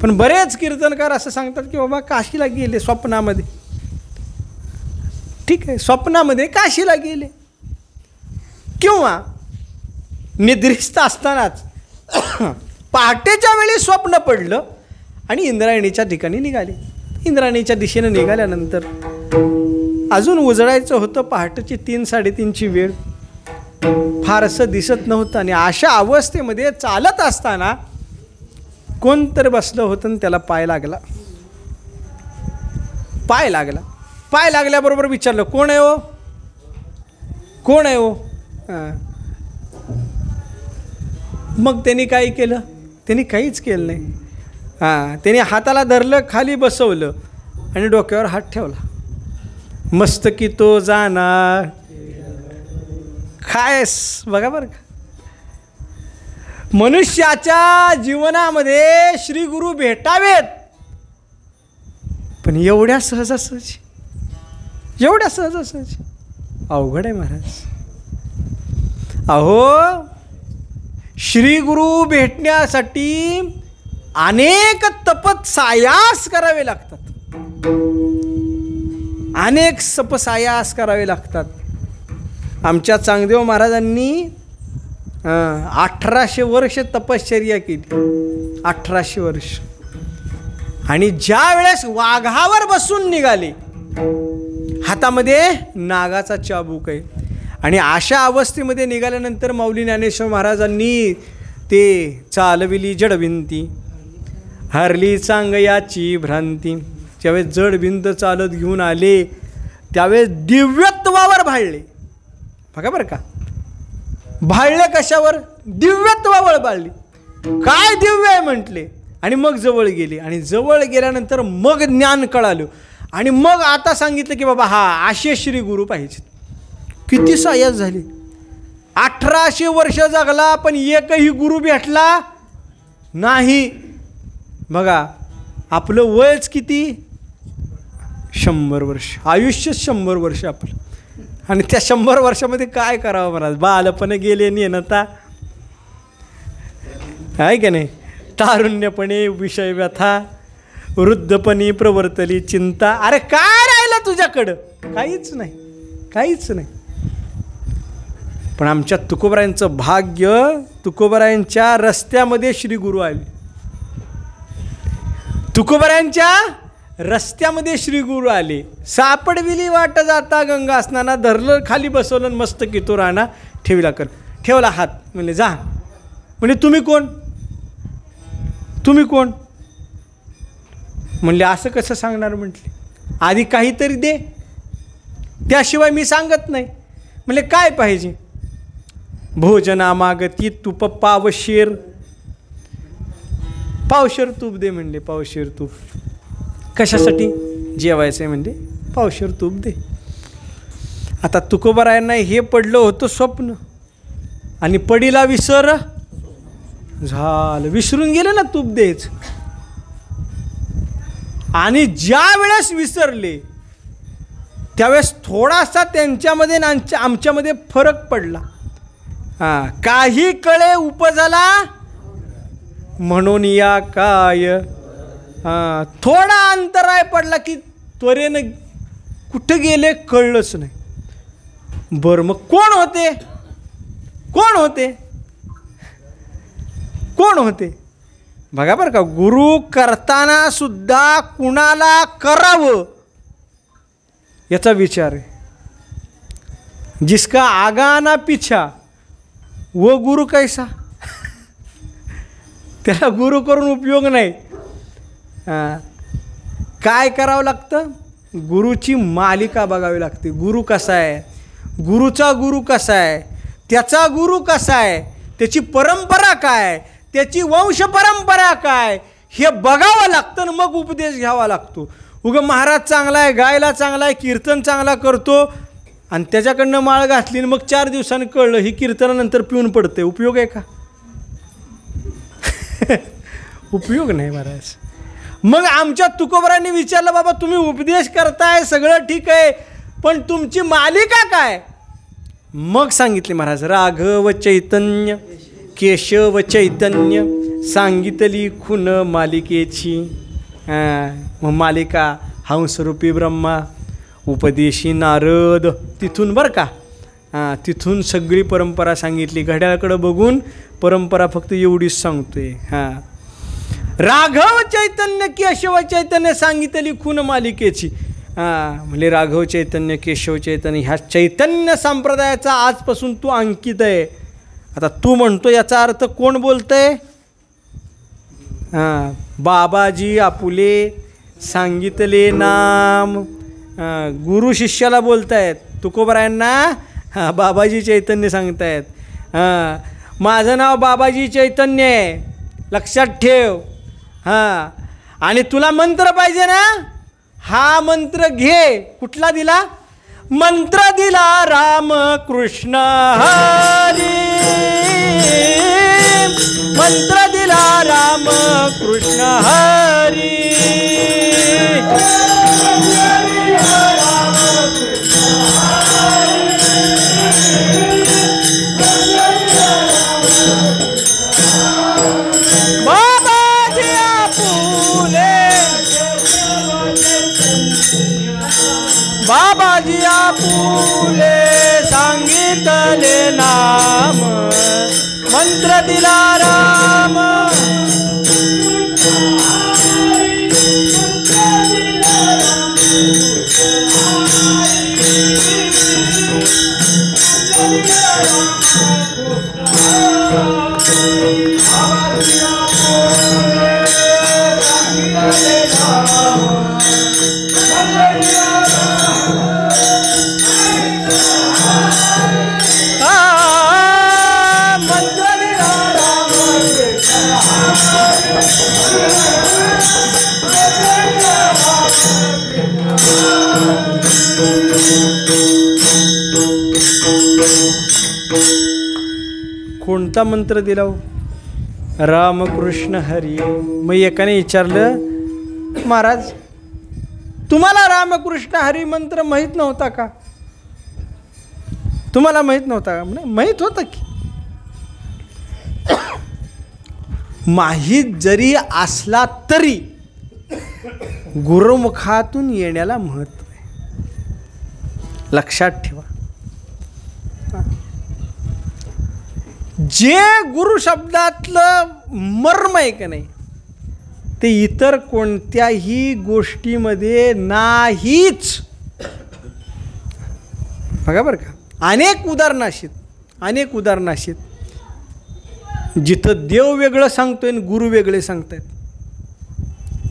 पण बरेच कीर्तनकार असं सांगतात की बाबा काशीला गेले स्वप्नामध्ये. ठीक आहे, स्वप्नामध्ये काशीला गेले, किंवा निद्रिस्त असतानाच पहाटेच्या वेळी स्वप्न पडलं आणि इंद्रायणीच्या ठिकाणी निघाले. इंद्रायणीच्या दिशेने निघाल्यानंतर अजून उजळायचं होतं, पहाटेची 3-3:30ची वेळ, फारसं दिसत नव्हतं. आणि अशा अवस्थेमध्ये चालत असताना कोणतरी बसलं होतं आणि त्याला पाय लागला. पाय लागल्याबरोबर विचारलं, कोण आहे हो, कोण आहे हो? मग त्यांनी काय केलं? त्यांनी काहीच केलं नाही. त्यांनी हाताला धरलं, खाली बसवलं आणि डोक्यावर हात ठेवला. मस्तकी तो जाणार खायस. बघा बरं का, मनुष्याच्या जीवनामध्ये श्री गुरु भेटावेत, पण एवढ्या सहजासहजी अवघड आहे महाराज. अहो, श्री गुरु भेटण्यासाठी अनेक तपसायास करावे लागतात, अनेक सपसायास करावे लागतात. आमच्या चांगदेव महाराजांनी 1800 वर्ष तपश्चर्या केली, 1800 वर्ष. आणि ज्या वेळेस वाघावर बसून निघाले, हातामध्ये नागाचा चाबूक आहे, आणि अशा अवस्थेमध्ये निघाल्यानंतर माऊली ज्ञानेश्वर महाराजांनी ते चालविली जडभिंती, हरली चांगयाची भ्रांती. ज्यावेळेस जडभिंत चालत घेऊन आले त्यावेळेस दिव्यत्वावर भाळले. बघा बरं का, भाळले कशावर? दिव्यत्वावर भाळले. काय दिव्य आहे म्हटले, आणि मग जवळ गेले, आणि जवळ गेल्यानंतर मग ज्ञान कळालं, आणि मग आता सांगितलं की बाबा हा असे श्री गुरु पाहिजेत. किती सायास झाली. 1800 वर्ष जगला पण एकही गुरु भेटला नाही. बघा, आपलं वयच किती? 100 वर्ष. आयुष्य 100 वर्ष आपलं. आणि त्या 100 वर्षामध्ये काय करावं महाराज? बालपणे गेले नेनता, आहे का नाही? तारुण्यपणे विषय व्यथा, वृद्धपणी प्रवर्तली चिंता. अरे काय राहिलं तुझ्याकडं? काहीच नाही, काहीच नाही. पण आमच्या तुकोबरायांचं भाग्य, तुकोबरायांच्या रस्त्यामध्ये श्री गुरु आले. तुकोबरायांच्या रस्त्यामध्ये श्री गुरु आले, सापडविली वाट जाता गंगा स्नाना, धरलं खाली बसवलं मस्त कितो राणा ठेवला कर, ठेवला हात, म्हणले जा. म्हणजे तुम्ही कोण, तुम्ही कोण? म्हणले असं कसं सांगणार, म्हटले आधी काहीतरी दे, त्याशिवाय मी सांगत नाही. म्हणले काय पाहिजे? भोजना मागती तूप पावशेर, पावशेर तूप दे. म्हणले पावशेर तूप कशासाठी? जेवायचं आहे. म्हणजे पावशेर तूप दे. आता तुकोबारायांना हे पडलं होतं स्वप्न, आणि पडीला विसर झालं, विसरून गेले ना तूप द्यायचं. आणि ज्या वेळेस विसरले त्यावेळेस थोडासा त्यांच्यामध्ये आणि आमच्यामध्ये फरक पडला. काही कळे उपजला म्हणून या काय, थोडा अंतराय पडला की त्वरेनं कुठं गेले कळलंच नाही. बरं मग कोण होते, कोण होते, कोण होते? बघा बरं का, गुरु करताना सुद्धा कुणाला करावं याचा विचार आहे. जिसका आगा ना पिछा वो गुरु कैसा, त्याला गुरु करून उपयोग नाही. काय करावं लागतं? गुरुची मालिका बघावी लागते. गुरु कसा आहे, गुरुचा गुरु कसा आहे, त्याचा गुरु कसा आहे, त्याची परंपरा काय, त्याची वंश परंपरा काय, हे बघावं लागतं आणि मग उपदेश घ्यावा लागतो. उगं महाराज चांगला आहे, गायला चांगला आहे, कीर्तन चांगला करतो आणि त्याच्याकडनं माळ घातली आणि मग 4 दिवसांनी कळलं ही कीर्तनानंतर पिऊन पडते, उपयोग आहे का? उपयोग नाही महाराज. मग आमच्या तुकोबारांनी विचारलं, बाबा तुम्ही उपदेश करताय सगळं ठीक आहे, पण तुमची मालिका काय? मग सांगितले महाराज, राघव चैतन्य केशव चैतन्य सांगितली खून मालिकेची. मग मालिका हंसरूपी ब्रह्मा, उपदेशी नारद, तिथून बरं का, तिथून सगळी परंपरा सांगितली. घड्याळाकडं बघून परंपरा फक्त एवढीच सांगतोय. राघव चैतन्य केशव चैतन्य सांगितली खून मालिकेची. म्हणजे राघव चैतन्य केशव चैतन्य ह्या चैतन्य संप्रदायाचा आजपासून तू अंकित आहे. आता तू म्हणतो याचा अर्थ कोण बोलतंय? बाबाजी आपुले सांगितले नाम. गुरु शिष्याला बोलतायत, तुकोबारायांना बाबाजी चैतन्य सांगतायत. माझं नाव बाबाजी चैतन्य आहे, लक्षात ठेव. आणि तुला मंत्र पाहिजे ना, हा मंत्र घे. कुठला दिला? मंत्र दिला राम कृष्ण हरी, मंत्र दिला राम कृष्ण हरी. बाबाजी आपुले, बाबाजी आपुले सांगितले नाम, मंत्र दिला राम. कोणता मंत्र दिला? रामकृष्ण हरी. मग एकाने विचारलं, महाराज तुम्हाला रामकृष्ण हरी मंत्र माहीत नव्हता का? तुम्हाला माहीत नव्हता का? म्हणजे माहीत होतं की. माहीत जरी असला तरी गुरुमुखातून येण्याला महत्त्व आहे, लक्षात ठेवा. जे गुरु शब्दातलं मर्म आहे का नाही ते इतर कोणत्याही गोष्टीमध्ये नाहीच. बघा बरं का, अनेक उदाहरणं अशीत जिथं देव वेगळं सांगतोय आणि गुरु वेगळे सांगतायत.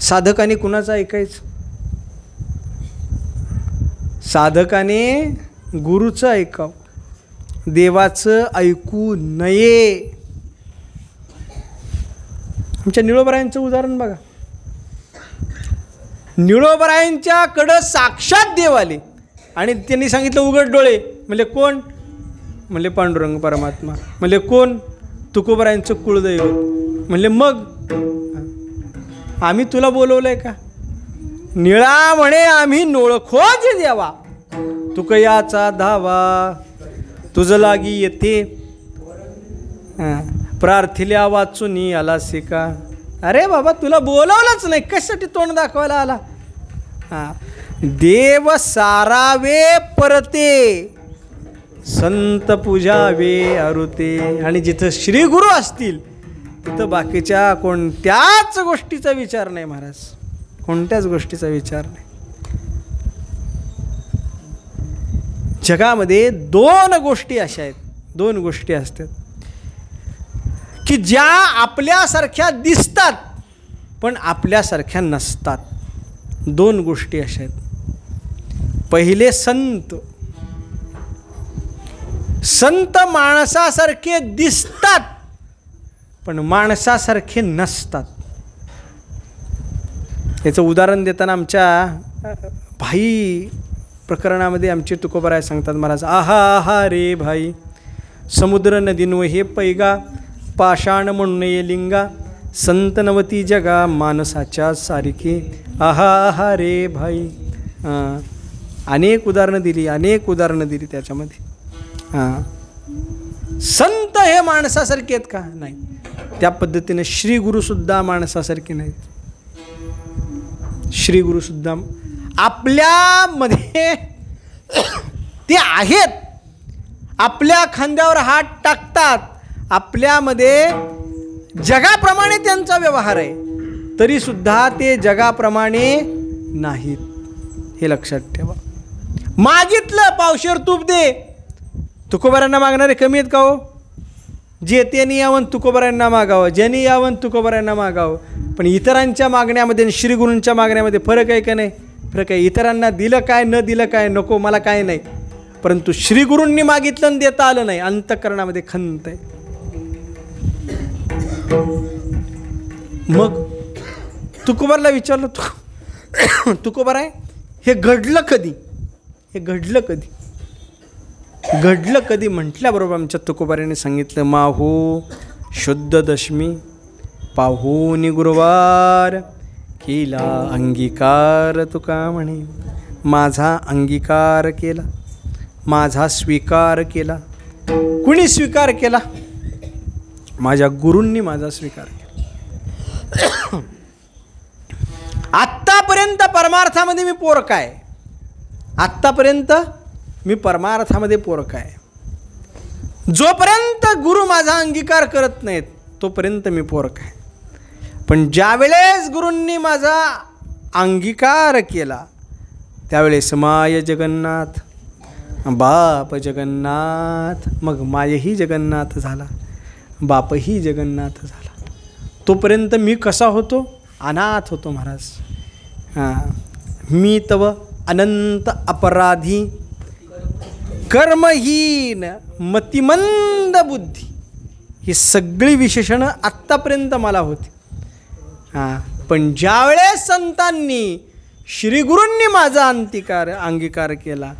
साधकाने कुणाचं ऐकायचं? साधकाने गुरुचं ऐकावं, देवाचं ऐकू नये. आमच्या निळोबरायांचं उदाहरण बघा. निळोबरायांच्याकडं साक्षात देव आले आणि त्यांनी सांगितलं उघड डोळे. म्हणले कोण? म्हणले पांडुरंग परमात्मा. म्हणले कोण? तुकोबरायांचं कुळदैवत. म्हणले मग आम्ही तुला बोलवलंय का? निळा म्हणे आम्ही नोळखोज देवा, तुकयाचा धावा तुझ लागी येते, प्रार्थिल्या वाचून आलासे का? अरे बाबा तुला बोलावलंच नाही, कशासाठी तोंड दाखवायला आला? देव सारावे परते, संत पूजावे अरुते. आणि जिथं श्री गुरु असतील तिथं बाकीच्या कोणत्याच गोष्टीचा विचार नाही महाराज, कोणत्याच गोष्टीचा विचार नाही. जगामध्ये दोन गोष्टी अशा आहेत, दोन गोष्टी असतात की ज्या आपल्यासारख्या दिसतात पण आपल्यासारख्या नसतात. दोन गोष्टी अशा आहेत. पहिले संत. संत माणसासारखे दिसतात पण माणसासारखे नसतात. याचं उदाहरण देताना आमच्या भाई प्रकरणामध्ये आमचे तुकोबराय सांगतात महाराज, आहा आहा रे भाई, समुद्र नदीनो हे पैगा, पाषाण म्हणून ये लिंगा, संत नवती जगा मानसाच्या सारखे. आहा आहा रे भाई. अनेक उदाहरणं दिली त्याच्यामध्ये. संत हे माणसासारखे आहेत का? नाही. त्या पद्धतीने श्री गुरुसुद्धा माणसासारखे नाहीत. श्री गुरुसुद्धा आपल्यामध्ये ते आहेत, आपल्या खांद्यावर हात टाकतात, आपल्यामध्ये जगाप्रमाणे त्यांचा व्यवहार आहे, तरीसुद्धा ते जगाप्रमाणे नाहीत. हे लक्षात ठेवा. मागितलं पावशेर तूप दे, तुकोबरांना मागणारे कमी आहेत का हो? जे त्यांनी यावं तुकोबरांना मागावं, ज्यांनी यावं तुकोबरांना मागावं. पण इतरांच्या मागण्यामध्ये आणि श्रीगुरूंच्या मागण्यामध्ये फरक आहे का नाही? फरक आहे. इतरांना दिलं काय, न दिलं काय, नको मला काय नाही, परंतु श्रीगुरूंनी मागितलं आणि देता आलं नाही, अंतःकरणामध्ये खंत आहे. मग तुकोबरला विचारलं, तुकोबराय हे घडलं कधी? हे घडलं कधी? घडलं कधी म्हटल्याबरोबर आमच्या तुकोबाराने सांगितलं, माहो शुद्ध दशमी पाहून गुरुवार केला अंगीकार. तुका म्हणे माझा अंगीकार केला, माझा स्वीकार केला. कुणी स्वीकार केला? माझ्या गुरूंनी माझा स्वीकार केला. आत्तापर्यंत परमार्थामध्ये मी पोरका आहे, आत्तापर्यंत मी परमार्थामध्ये पोरका आहे. जोपर्यंत गुरु माझा अंगीकार करत नाहीत तोपर्यंत मी पोरका आहे. पण ज्यावेळेस गुरूंनी माझा अंगीकार केला त्यावेळेस माय जगन्नाथ, बाप जगन्नाथ, मग मायही जगन्नाथ झाला, बापही जगन्नाथ झाला. तोपर्यंत मी कसा होतो? अनाथ होतो महाराज. मी तव अनंत अपराधी, कर्महीन, मतिमंद बुद्धी, ही सगळी विशेषणं आत्तापर्यंत मला होती. पण ज्यावेळेस संतांनी श्रीगुरूंनी माझा अंगीकार केला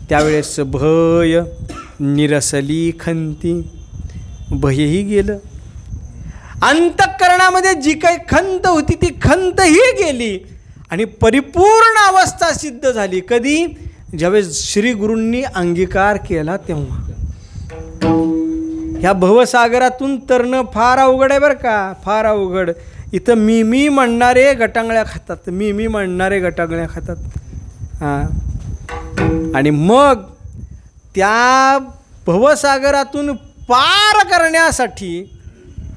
त्यावेळेस भय निरसली खंती, भयही गेलं. अंतःकरणामध्ये जी काही खंत होती ती खंतही गेली आणि परिपूर्ण अवस्था सिद्ध झाली. कधी? ज्यावेळेस श्रीगुरूंनी अंगीकार केला तेव्हा. ह्या भवसागरातून तरणं फार अवघड आहे बरं का, फार अवघड. इथं मी म्हणणारे गटांगळ्या खातात, मी म्हणणारे गटांगळ्या खातात. आणि मग त्या भवसागरातून पार करण्यासाठी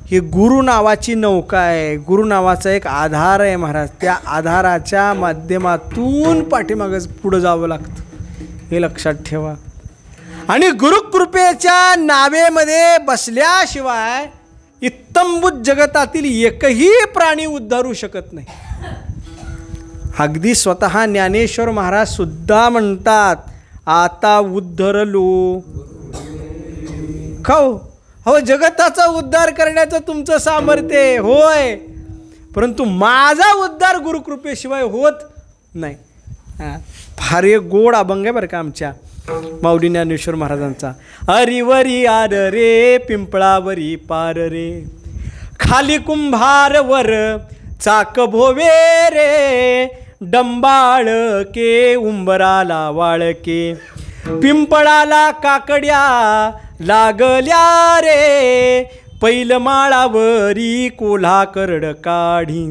ही गुरु नावाची नौका आहे, गुरु नावाचा एक आधार आहे महाराज. त्या आधाराच्या माध्यमातून पाठीमागं पुढं जावं लागतं, हे लक्षात ठेवा. आणि गुरुकृपेच्या नावेमध्ये बसल्याशिवाय इत्तंभूत जगतातील एकही प्राणी उद्धारू शकत नाही. अगदी स्वतः ज्ञानेश्वर महाराज सुद्धा म्हणतात, आता उद्धरलो. खाऊ हो, जगताचा उद्धार करण्याचं तुमचं सामर्थ्य आहे होय, परंतु माझा उद्धार गुरुकृपेशिवाय होत नाही. फार एक गोड अभंग आहे बरं का आमच्या माऊली ज्ञानेश्वर महाराजांचा. अरीवरी आर रे पिंपळावरी पार रे, खाली कुंभारवर चाक भोवे रे, डंबाळ के उंबराला वाळके, पिंपळाला काकड्या लागल्या रे, पैलमाळावरी कोल्हा करड काढी,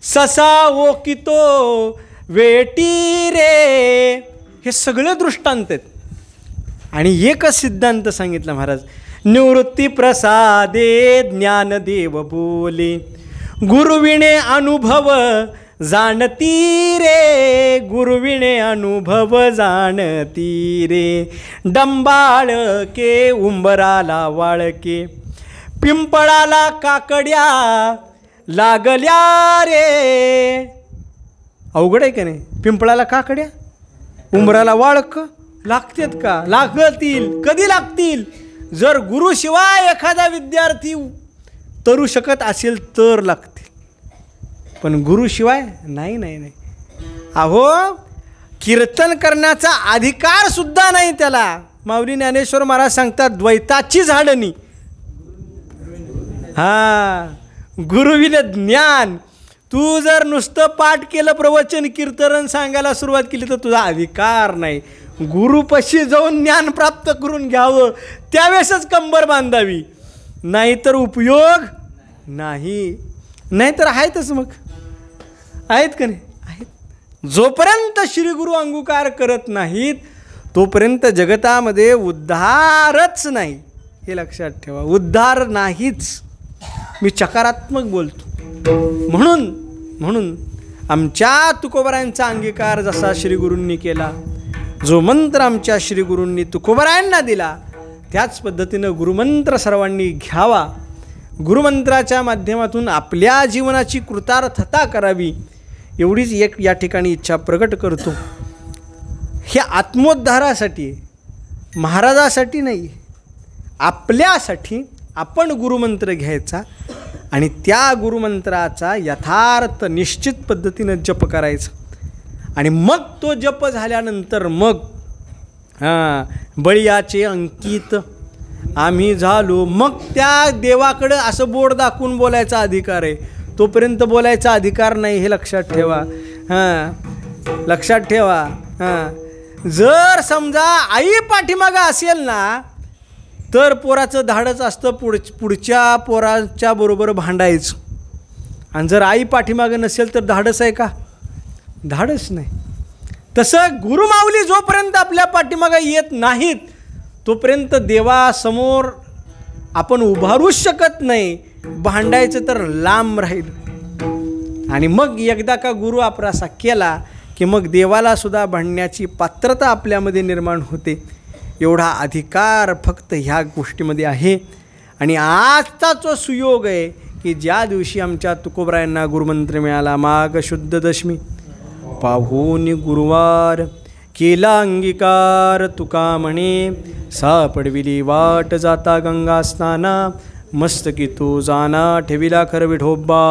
ससा ओकितो वेटी रे. हे सगळे दृष्टांत आहेत. आणि एकच सिद्धांत सांगितला महाराज, निवृत्ती प्रसादे ज्ञानदेव बोले, गुरुविणे अनुभव जाणती रे, गुरुविणे अनुभव जाणती रे, डंबाळ के उंबराला वाळके, पिंपळाला काकड्या लागल्या रे. अवघड आहे का नाही? पिंपळाला काकड्या, उंबराला वाळक लागतात का? लागतील. कधी लागतील? जर गुरुशिवाय एखादा विद्यार्थी तरू शकत असेल तर लागतील, पण गुरुशिवाय नाही नाही नाही. अहो, कीर्तन करण्याचा अधिकार सुद्धा नाही त्याला. माऊली ज्ञानेश्वर महाराज सांगतात, द्वैताची झाडणी. गुरुविन ज्ञान. तू जर नुसतं पाठ केलं, प्रवचन कीर्तन सांगायला सुरुवात केली तर तुझा अधिकार नाही. गुरुपाशी जाऊन ज्ञान प्राप्त करून घ्यावं, त्यावेळेसच कंबर बांधावी, नाहीतर उपयोग नाही. नाहीतर आहेतच, मग आहेत का नाही? आहेत. जोपर्यंत श्रीगुरु अंगीकार करत नाहीत तोपर्यंत जगतामध्ये उद्धारच नाही, हे लक्षात ठेवा. उद्धार नाहीच. मी चकारात्मक बोलतो. म्हणून आमच्या तुकोबरायांचा अंगीकार जसा श्रीगुरूंनी केला, जो मंत्र आमच्या श्रीगुरूंनी तुकोबरायांना दिला, त्याच पद्धतीनं गुरुमंत्र सर्वांनी घ्यावा. गुरुमंत्राच्या माध्यमातून आपल्या जीवनाची कृतार्थता करावी, एवढीच एक या ठिकाणी इच्छा प्रकट करतो. हे आत्मोद्धारासाठी, महाराजासाठी नाही, आपल्यासाठी आपण गुरुमंत्र घ्यायचा आणि त्या गुरुमंत्राचा यथार्थ निश्चित पद्धतीनं जप करायचा. आणि मग तो जप झाल्यानंतर मग बळीयाचे अंकित आम्ही झालो, मग त्या देवाकडं असं बोट दाखवून बोलायचा अधिकार आहे. तोपर्यंत बोलायचा अधिकार नाही, हे लक्षात ठेवा. लक्षात ठेवा. जर समजा आई पाठीमागं असेल ना, तर पोराचं धाडच असतं पुढच्या पोराच्या बरोबर भांडायचं. आणि जर आई पाठीमागं नसेल तर धाडस आहे का? धाडस नाही. तसं गुरुमाऊली जोपर्यंत आपल्या पाठीमागं येत नाहीत तोपर्यंत देवासमोर आपण उभारूच शकत नाही. भांडायचं तर लांब राहील. आणि मग एकदा का गुरु आपरासा केला की मग देवाला सुद्धा भांडण्याची पात्रता आपल्यामध्ये निर्माण होते. एवढा अधिकार फक्त ह्या गोष्टीमध्ये आहे. आणि आजचा जो सुयोग आहे की ज्या दिवशी आमच्या तुकोबरायांना गुरुमंत्र मिळाला, माघ शुद्ध दशमी पाहून गुरुवार केला अंगीकार, तुका म्हणे सापडविली वाट जाता गंगा स्नाना, मस्तकी तो जाना ठेविला खर विठोबा.